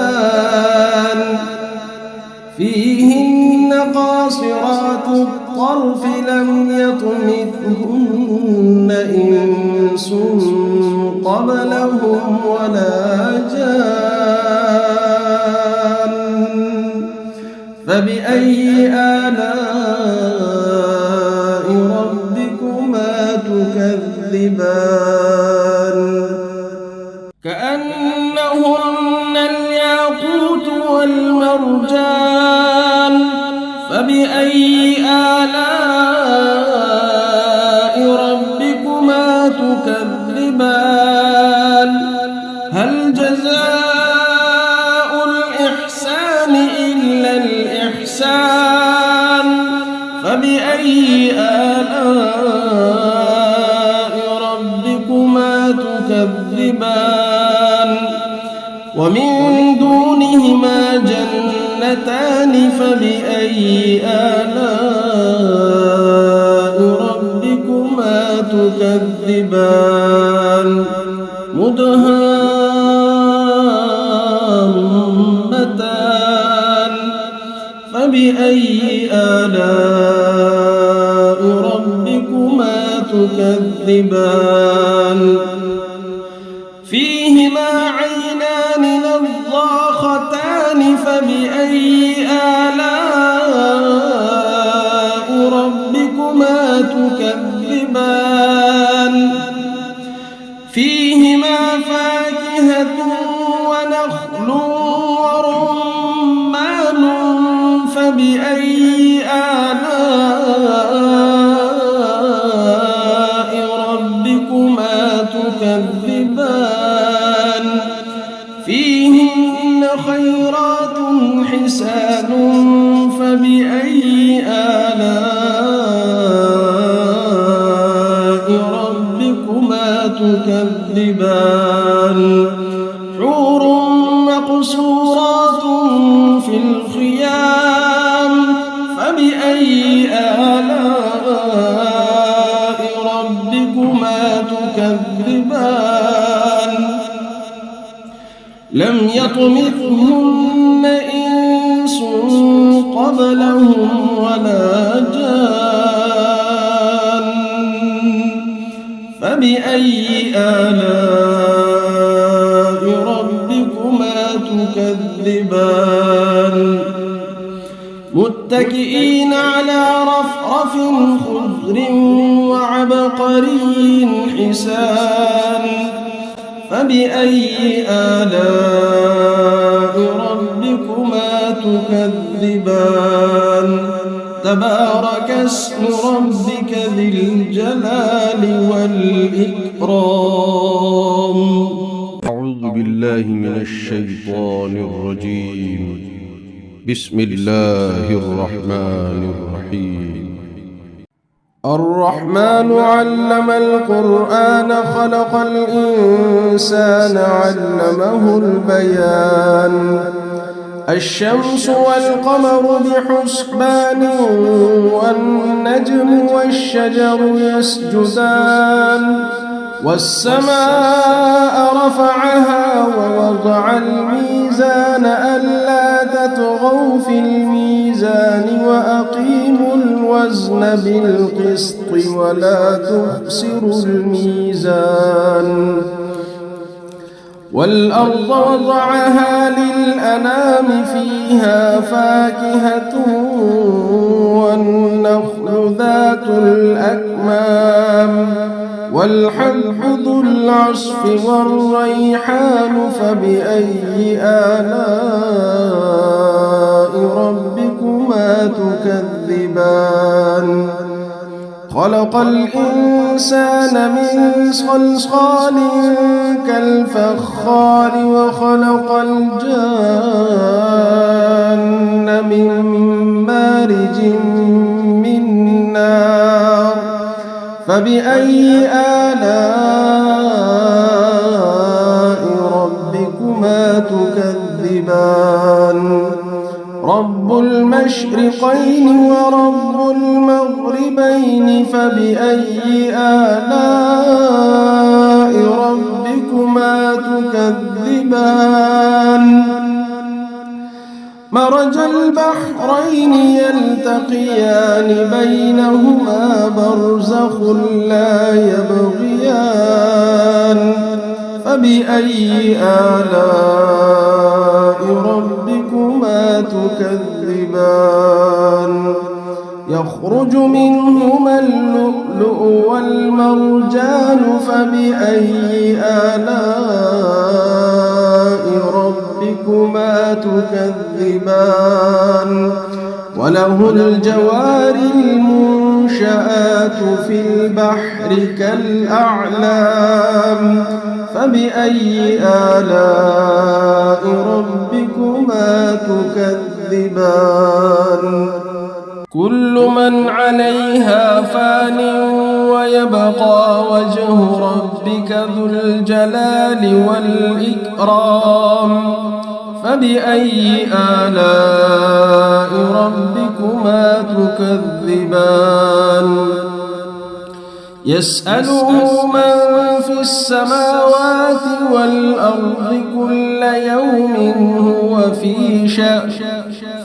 فيهن قاصرات الطرف لم يطمثهن إنس قبلهم ولا جان فبأي آلاء ربكما تكذبان كأنهن الياقوت والمرجان فبأي آلاء ربكما تكذبان هل جزاء الإحسان إلا الإحسان فبأي آلاء ربكما تكذبان ومن دونهما جنتان فبأي آلاء ربكما تكذبان مدهامتان فبأي آلاء ربكما تكذبان فيهما عينان نضاختان فبأي آلاء ربكما تكذبان فيهما فاكهة ونخل ورمان فبأي آلاء ربكما تكذبان فيهن خيرات حسان فبأي آلاء ربكما تكذبان حور مقصورات في الخيام فبأي آلاء ربكما تكذبان لم يطمثهن إنس قبلهم ولا جان فبأي آلاء ربكما تكذبان متكئين على رفرف خضر وعبقري حسان فبأي آلاء ربكما تكذبان تبارك اسم ربك ذي الجلال والإكرام. أعوذ بالله من الشيطان الرجيم. بسم الله الرحمن الرحيم. الرحمن علم القرآن خلق الإنسان علمه البيان الشمس والقمر بحسبان والنجم والشجر يسجدان والسماء رفعها ووضع الميزان ألا تطغوا في الميزان وأقيموا الوزن بالقسط ولا تخسروا الميزان والأرض وضعها للأنام فيها فاكهة والنخل ذات الأكمام والحب ذو العصف والريحان فبأي آلاء ربكما تكذبان خلق الإنسان من صلصال كالفخار وخلق الجان من مارج من نار فبأي آلاء ربكما تكذبان رب المشرقين ورب المغربين فبأي آلاء ربكما تكذبان مرج البحرين يلتقيان بينهما برزخ لا يبغيان فبأي آلاء ربكما تكذبان يخرج منهما اللؤلؤ والمرجان فبأي آلاء ربكما تكذبان وله الجوار المنشآت في البحر كالأعلام فبأي آلاء ربكما تكذبان كل من عليها فان ويبقى وجه ربك ذو الجلال والإكرام فبأي آلاء ربكما تكذبان يسأله من في السماوات والأرض كل يوم هو في شأن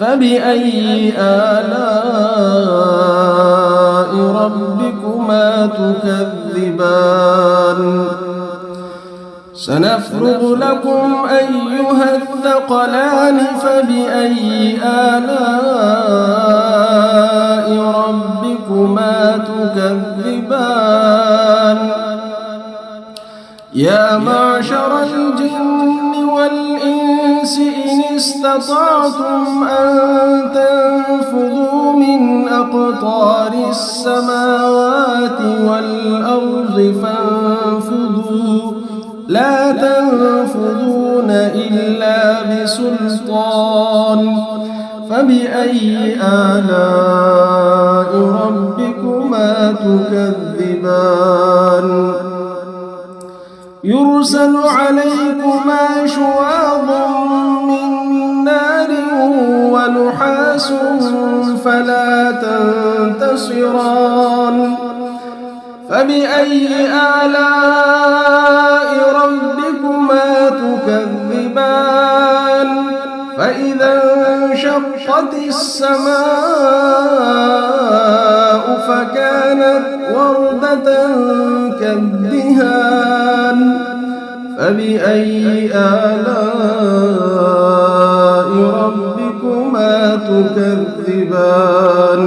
فبأي آلاء ربكما تكذبان سنفرغ لكم أيها الثقلان فبأي آلاء ربكما تكذبان يا معشر الجن والإنس إن استطعتم أن تنفذوا من أقطار السماوات والأرض فانفذوا لا تنفذون إلا بسلطان فبأي آلاء ربكما تكذبان يرسل عليكما شواظ من نار ونحاس فلا تنتصران فبأي آلاء ربكما تكذبان فإذا انشقت السماء فكانت وردة كالدهان فبأي آلاء ربكما تكذبان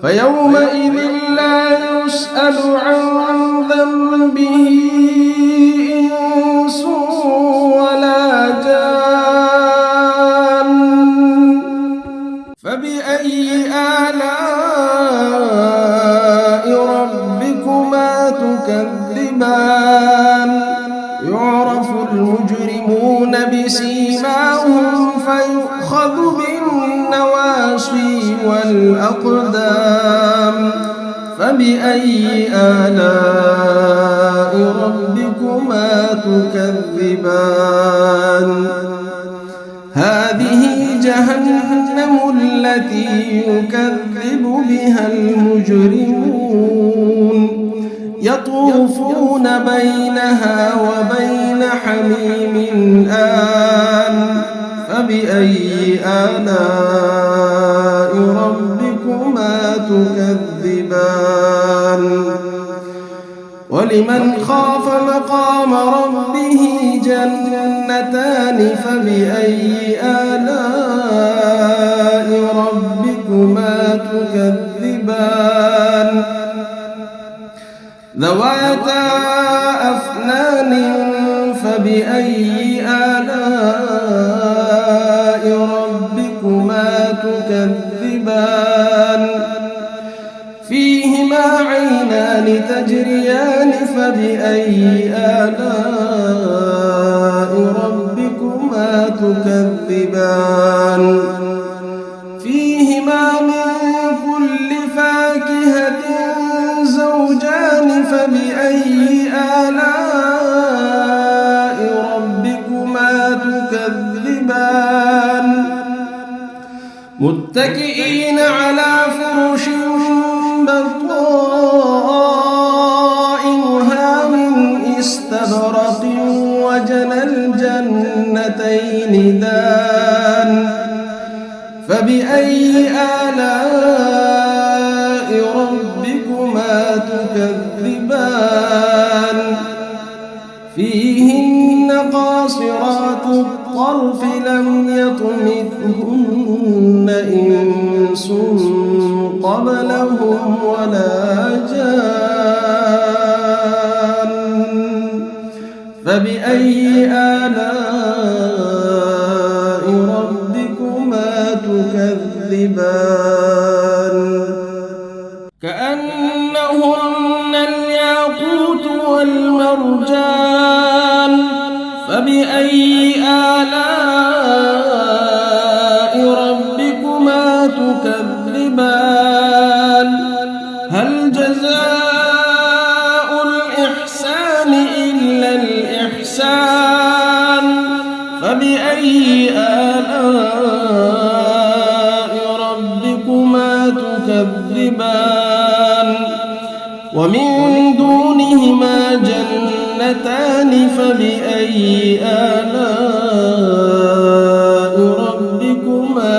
فيومئذ لا يسأل عن ذنبه إنس ولا جان فبأي آلاء ربكما تكذبان يعرف المجرمون بسيماهم فيؤخذ بالنواصي والأقدام فبأي آلاء ربكما تكذبان هذه جهنم التي يكذب بها المجرمون يطوفون بينها وبين حميم آن فبأي آلاء ربكما تكذبان ولمن خاف مقام ربه جنتان فبأي آلاء ربكما تكذبان ذواتا أفنان فبأي آلاء ربكما تكذبان فيهما عينان تجريان فبأي آلاء ربكما تكذبان فيهما من كل فاكهة زوجان فبأي آلاء ربكما تكذبان متكئين على فرش بطائنها من استبرق وجنى الجنتين دان فبأي آلاء ربكما تكذبان فيهن قاصرات الطرف لم يطمثهن إنس قبلهم ولا جان فبأي آلاء ربكما تكذبان كأنهن الياقوت والمرجان فبأي آلاء ربكما تكذبان هل جزاء الإحسان إلا الإحسان فبأي آلاء ربكما تكذبان ومن دونهما جنتان فبأي آلاء ربكما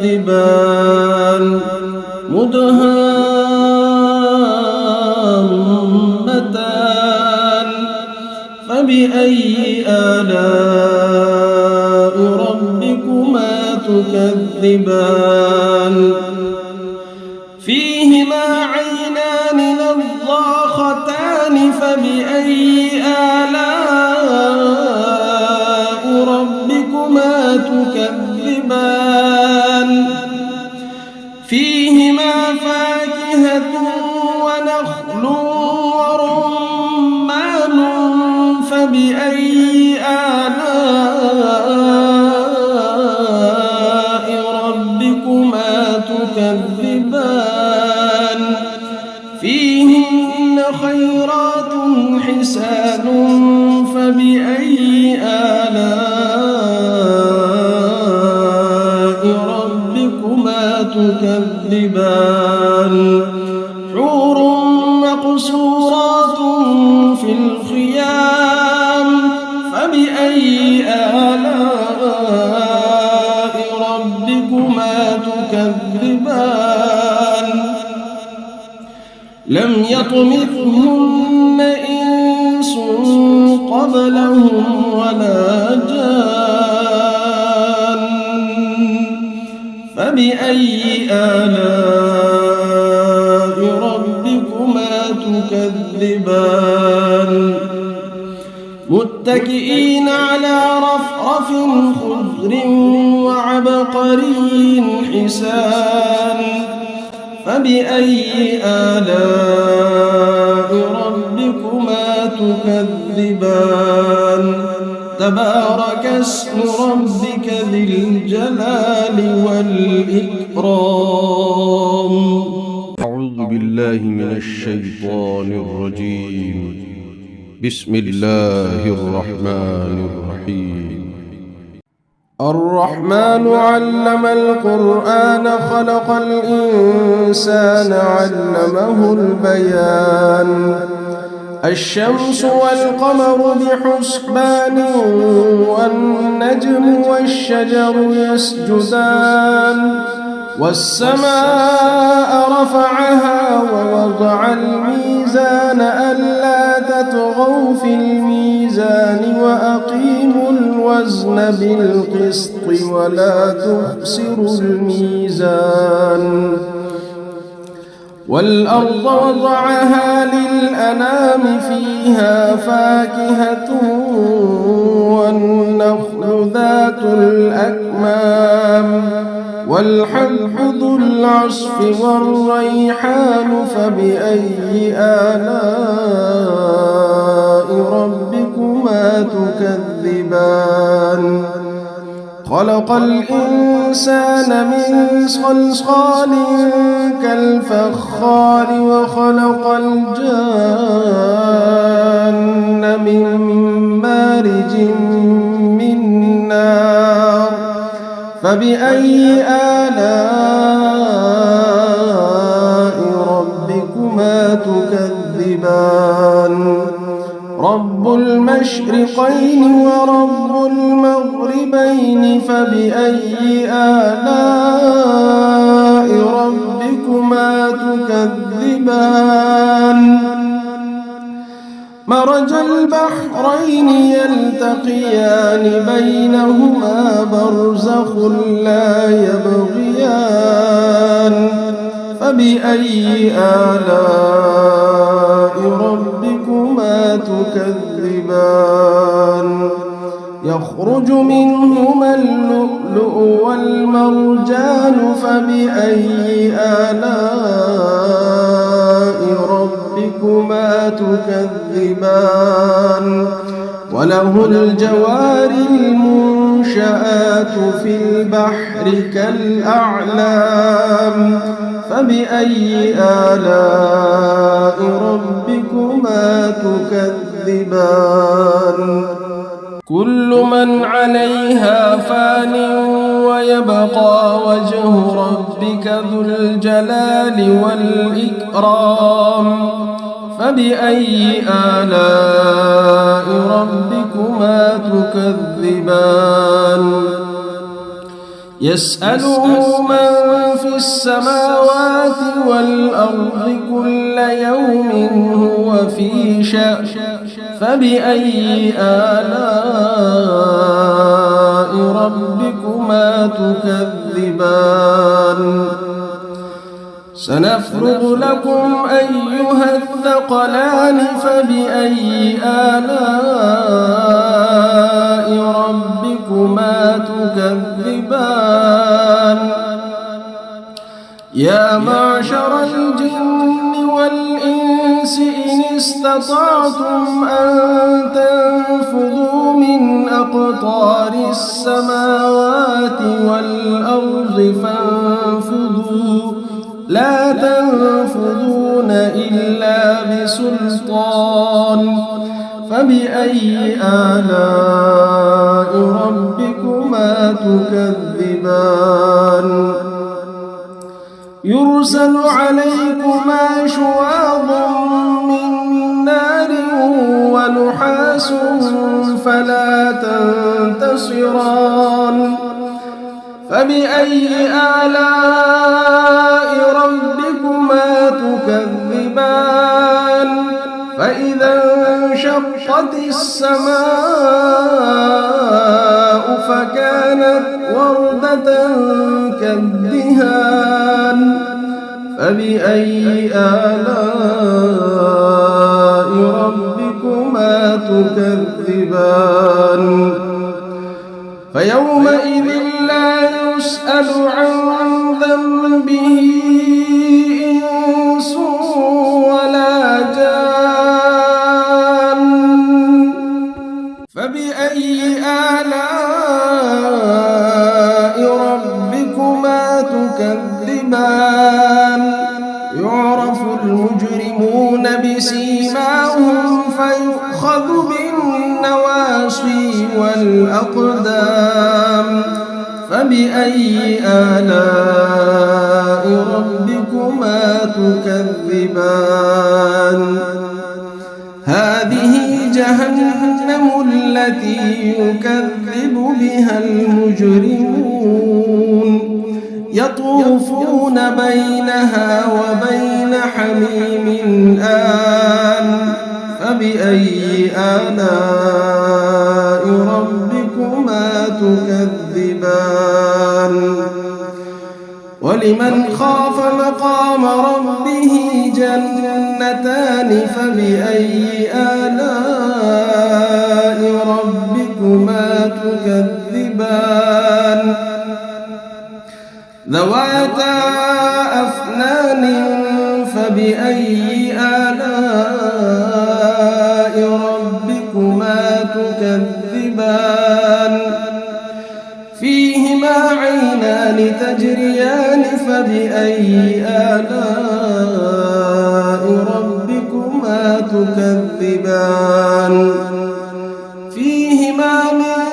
تكذبان مدهامتان فبأي آلاء ربكما تكذبان فيهما عينان نضاختان فبأي آلاء ربكما تكذبان فيهما فاكهة ونخل ورمان فبأي آلاء ربكما تكذبان فيهن خيرات حسان فبأي آلاء ربكما تكذبان حور يطمثهن إنس قبلهم ولا جان فبأي آلاء ربكما تكذبان متكئين على رفرف خضر وعبقري حسان فبأي آلاء ربكما تكذبان تبارك اسم ربك ذي الجلال والإكرام. أعوذ بالله من الشيطان الرجيم. بسم الله الرحمن الرحيم. الرحمن علم القرآن خلق الإنسان علمه البيان الشمس والقمر بحسبان والنجم والشجر يسجدان والسماء رفعها ووضع الميزان ألا تطغوا في الميزان وأقيموا الوزن بالقسط ولا تخسروا الميزان والأرض وضعها للأنام فيها فاكهة والنخل ذات الأكمام والحب ذو العصف والريحان فبأي آلاء ربكما تكذبان خلق الإنسان من صلصال كالفخار وخلق الجان من مارج من نار فبأي آلاء ربكما تكذبان رب المشرقين ورب المغربين فبأي آلاء ربكما تكذبان مرج البحرين يلتقيان بينهما برزخ لا يبغيان فبأي آلاء ربكما تكذبان يخرج منهما اللؤلؤ والمرجان فبأي آلاء ربكما تكذبان وله الجوار المنشآت في البحر كالأعلام فبأي آلاء ربكما تكذبان كل من عليها فان ويبقى وجه ربك ذو الجلال والإكرام فبأي آلاء ربكما تكذبان يسأله من في السماوات والأرض كل يوم هو في شأن فبأي آلاء ربكما تكذبان سنفرغ لكم أيها الثقلان فبأي آلاء ربكما تكذبان يا معشر الجن والإنس إن استطعتم أن تنفذوا من أقطار السماوات والأرض فانفذوا لا تنفذون إلا بسلطان فبأي آلاء ربكما تكذبان يرسل عليكما شواظ من نار ونحاس فلا تنتصران فبأي آلاء ربكما تكذبان فإذا انشقت السماء فكانت وردة كالدهان فبأي آلاء ربكما تكذبان فيومئذ لا يسأل عن ذنبه إنس ولا جان فبأي آلاء ربكما تكذبان يعرف المجرمون بسيماهم فيؤخذ بالنواصي والأقدام فبأي آلاء ربكما تكذبان هذه جهنم التي يكذب بها المجرمون يطوفون بينها وبين حميم آن فبأي آلاء ربكما تكذبان ولمن خاف مقام ربه جنتان فبأي آلاء ربكما تكذبان ذواتا أفنان فبأي آلاء ربكما تكذبان فيهما عينان تجريان فبأي آلاء ربكما تكذبان فيهما من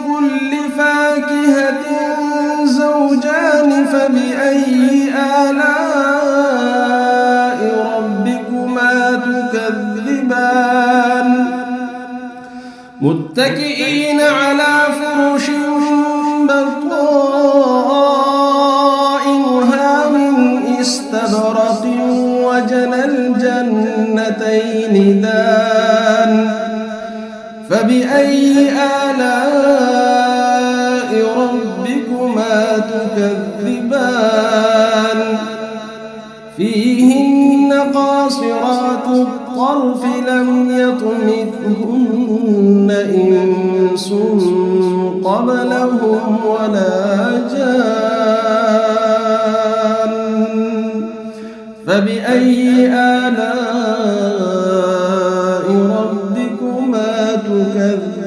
كل فاكهة زوجان فبأي آلاء ربكما تكذبان متكئين على فرش بطائنها من استبرق وجنى الجنتين دان فبأي آلاء ربكما تكذبان فيهن قاصرات الطرف لم يطمثهن إنس قبلهم ولا جان فبأي آلاء ربكما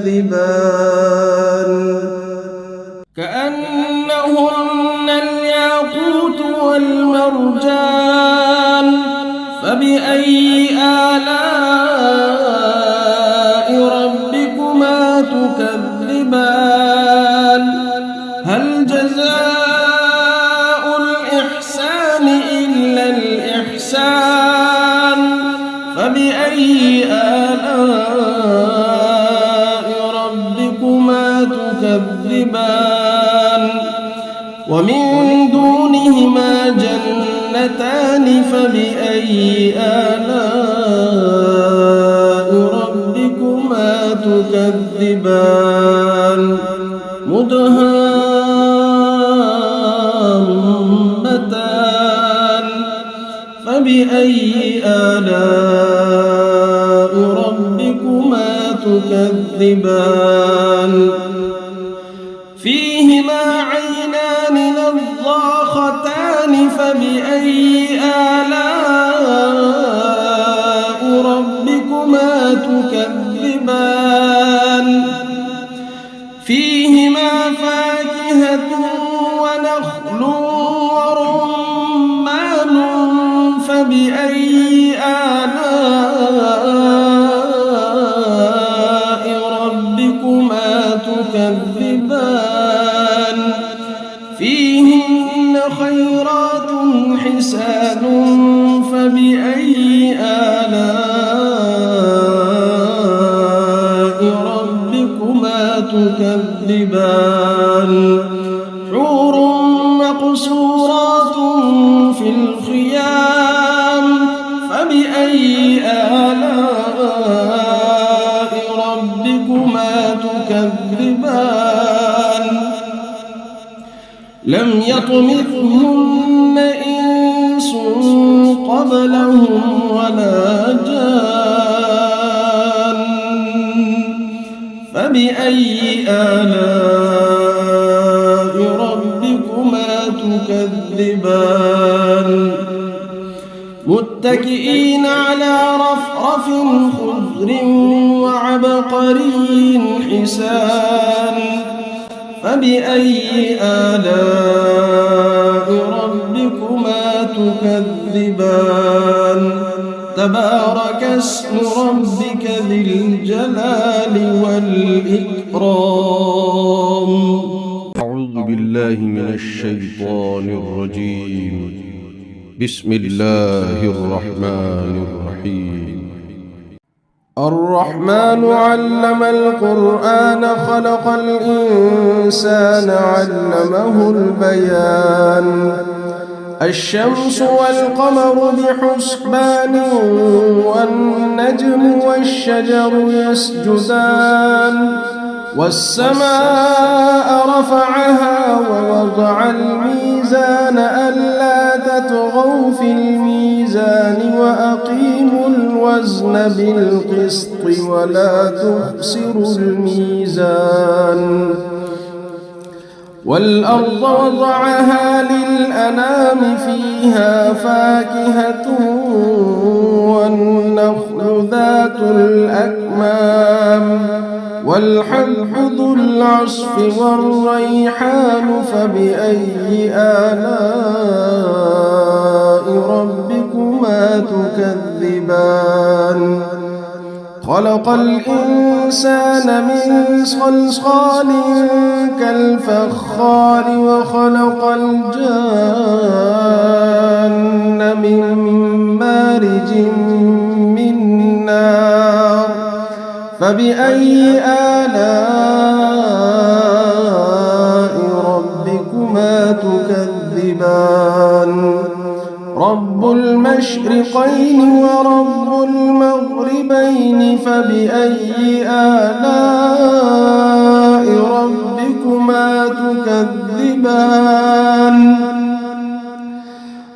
تكذبان كأنهن الياقوت والمرجان فبأي آلاء ربكما تكذبان هل جزاء الإحسان إلا الإحسان فبأي آلاء ربكما تكذبان ومن دونهما جنتان فبأي آلاء ربكما تكذبان مدهامتان فبأي آلاء ربكما تكذبان فيهما عينان نضاختان فبأي آلاء ربكما تكذبان فيهما فاكهة ونخل ورمان فبأي آلاء ربكما تكذبان فيهن خيرات حسان فبأي آلاء ربكما تكذبان حور مقصورات في الخيام فبأي آلاء تكذبان لم يطمثهن إنس قبلهم ولا جان فبأي آلاء ربكما تكذبان متكئين على رفرف خضر وعبقري حسان فبأي آلاء ربكما تكذبان تبارك اسم ربك ذي الجلال والإكرام. أعوذ بالله من الشيطان الرجيم. بسم الله الرحمن الرحيم. الرحمن علم القرآن خلق الإنسان علمه البيان الشمس والقمر بحسبان والنجم والشجر يسجدان والسماء رفعها ووضع الميزان ألا تطغوا في الميزان وأقيموا الوزن بالقسط ولا تخسروا الميزان والأرض وضعها للأنام فيها فاكهة والنخل ذات الأكمام والحب ذو العصف والريحان فبأي آلاء ربكما تكذبان خلق الإنسان من صلصال كالفخار وخلق الجان من مارج من نار فبأي آلاء ربكما تكذبان رب المشرقين ورب المغربين فبأي آلاء ربكما تكذبان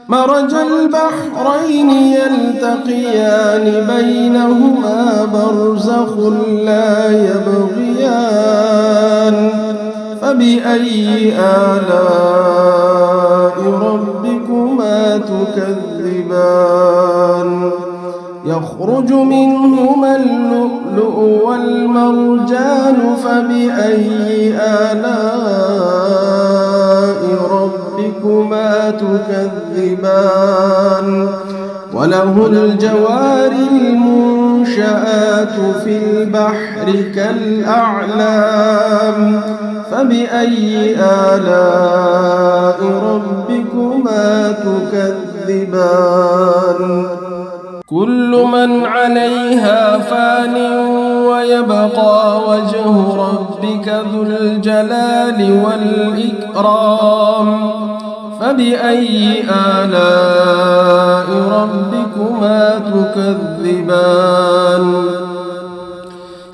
مرج البحرين يلتقيان بينهما برزخ لا يبغيان فبأي آلاء ربكما تكذبان يخرج منهما اللؤلؤ والمرجان فبأي آلاء ربكما تكذبان وله الجوار المنشآت في البحر كالأعلام فبأي آلاء ربكما تكذبان كل من عليها فان ويبقى وجه ربك ذو الجلال والإكرام فبأي آلاء ربكما تكذبان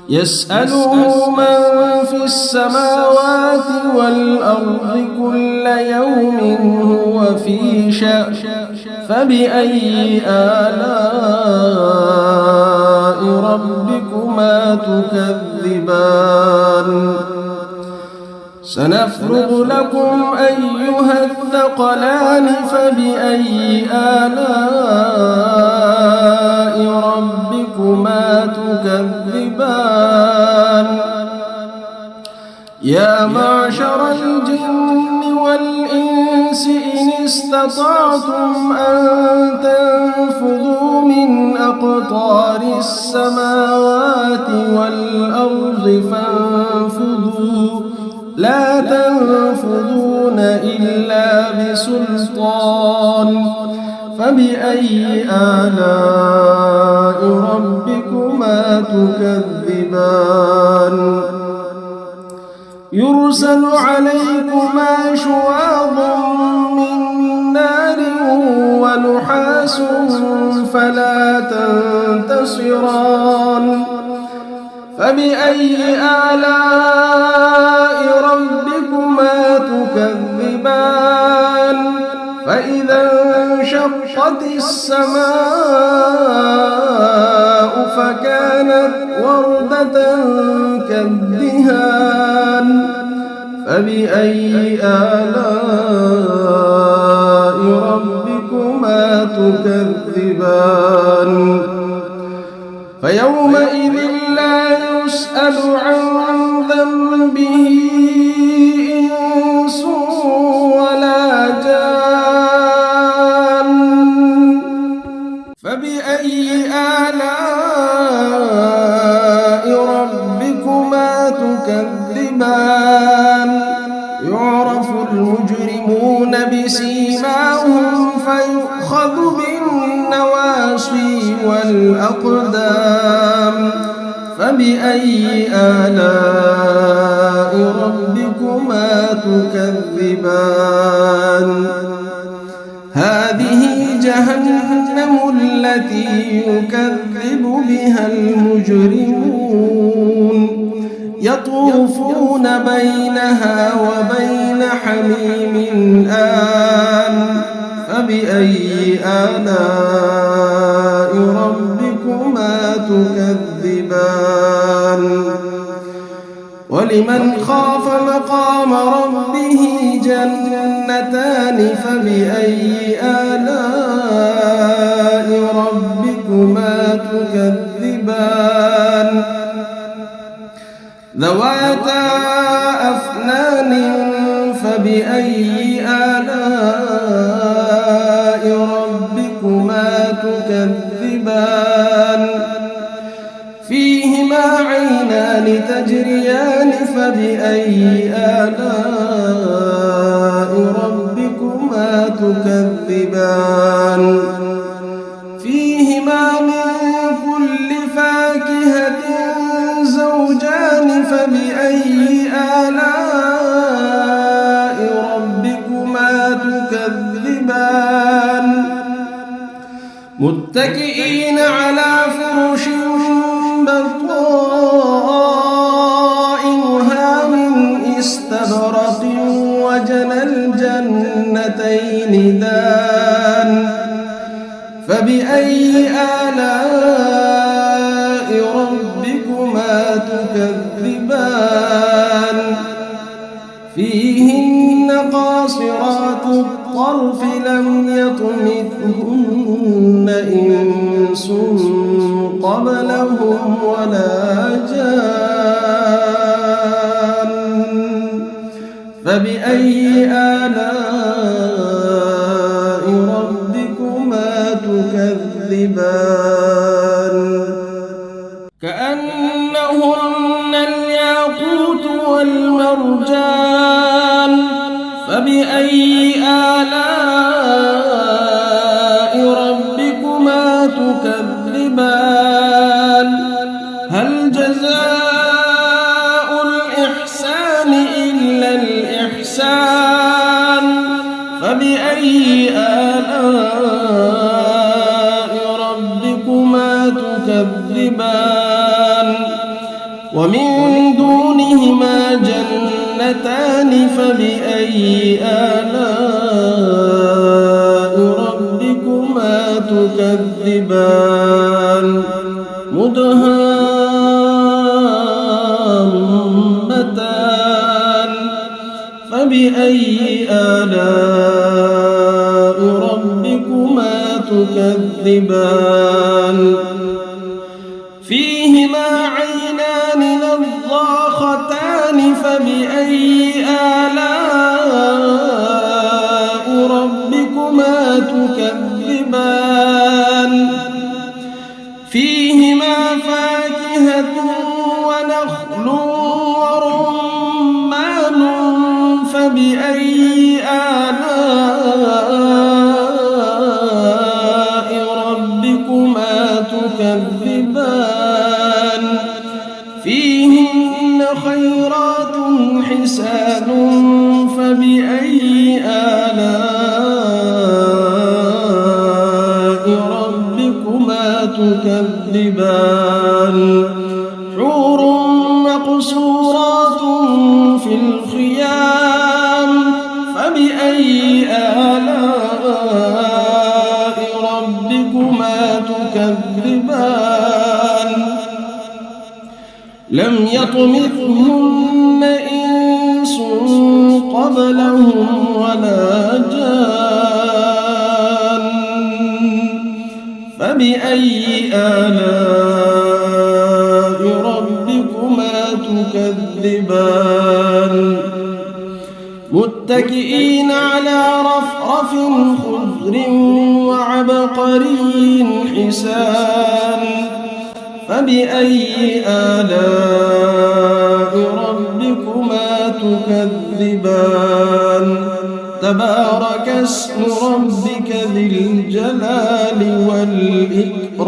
يسأله من في السماوات والأرض كل يوم هو في شأن فبأي آلاء ربكما تكذبان سنفرغ لكم أيها الثقلان فبأي آلاء ربكما تكذبان يا معشر الجن والإنس إن استطعتم أن تنفذوا من أقطار السماوات والأرض فانفذوا لا تنفذون إلا بسلطان فبأي آلاء ربكما تكذبان يرسل عليكما شواظ من نار ونحاس فلا تنتصران فبأي آلاء ربكما تكذبان فإذا انشقت السماء فكانت وردة كالدهان فبأي آلاء ربكما تكذبان فيومئذ لا يسأل عن ذنبه إنس ولا جان فبأي آلاء ربكما تكذبان يعرف المجرمون بسيماهم فيؤخذ بالنواصي والأقدام فبأي آلاء ربكما تكذبان هذه جهنم التي يكذب بها المجرمون يطوفون بينها وبين حميم آن فبأي آلاء ربكما تكذبان ولمن خاف مقام ربه جنتان فبأي آلاء ربكما تكذبان ذواتا أفنان فبأي آلاء ربكما تكذبان فيهما عينان تجريان فبأي آلاء ربكما تكذبان فيهما من كل فاكهة زوجان فبأي آلاء ربكما تكذبان متكئين على فرش بطائنها من استبرق وجنى الجنتين دان فبأي آلاء ربكما تكذبان فيهن قاصرات الطرف لم يطمثهن إنس قبلهم ولا جان فبأي آلاء ربكما تكذبان كأنهن الياقوت والمرجان فبأي آلاء ربكما تكذبان هل جزاء الإحسان إلا الإحسان فبأي آلاء ربكما تكذبان ومن دونهما جنتان فبأي آلاء ربكما تكذبان مدهامتان فبأي آلاء ربكما تكذبان فيهما عينان نضاختان فبأي آلاء ربكما تكذبان فيهما فاكهة ونخل ورمان فبأي آلاء ربكما تكذبان فيهن خيرات حسان فبأي آلاء ربكما تكذبان حور لم يطمثهن إنس قبلهم ولا جان فبأي آلاء ربكما تكذبان متكئين على رفرف خضر وعبقري حسان فبأي آلاء ربكما تكذبان تبارك اسم ربك ذي الجلال والإكرام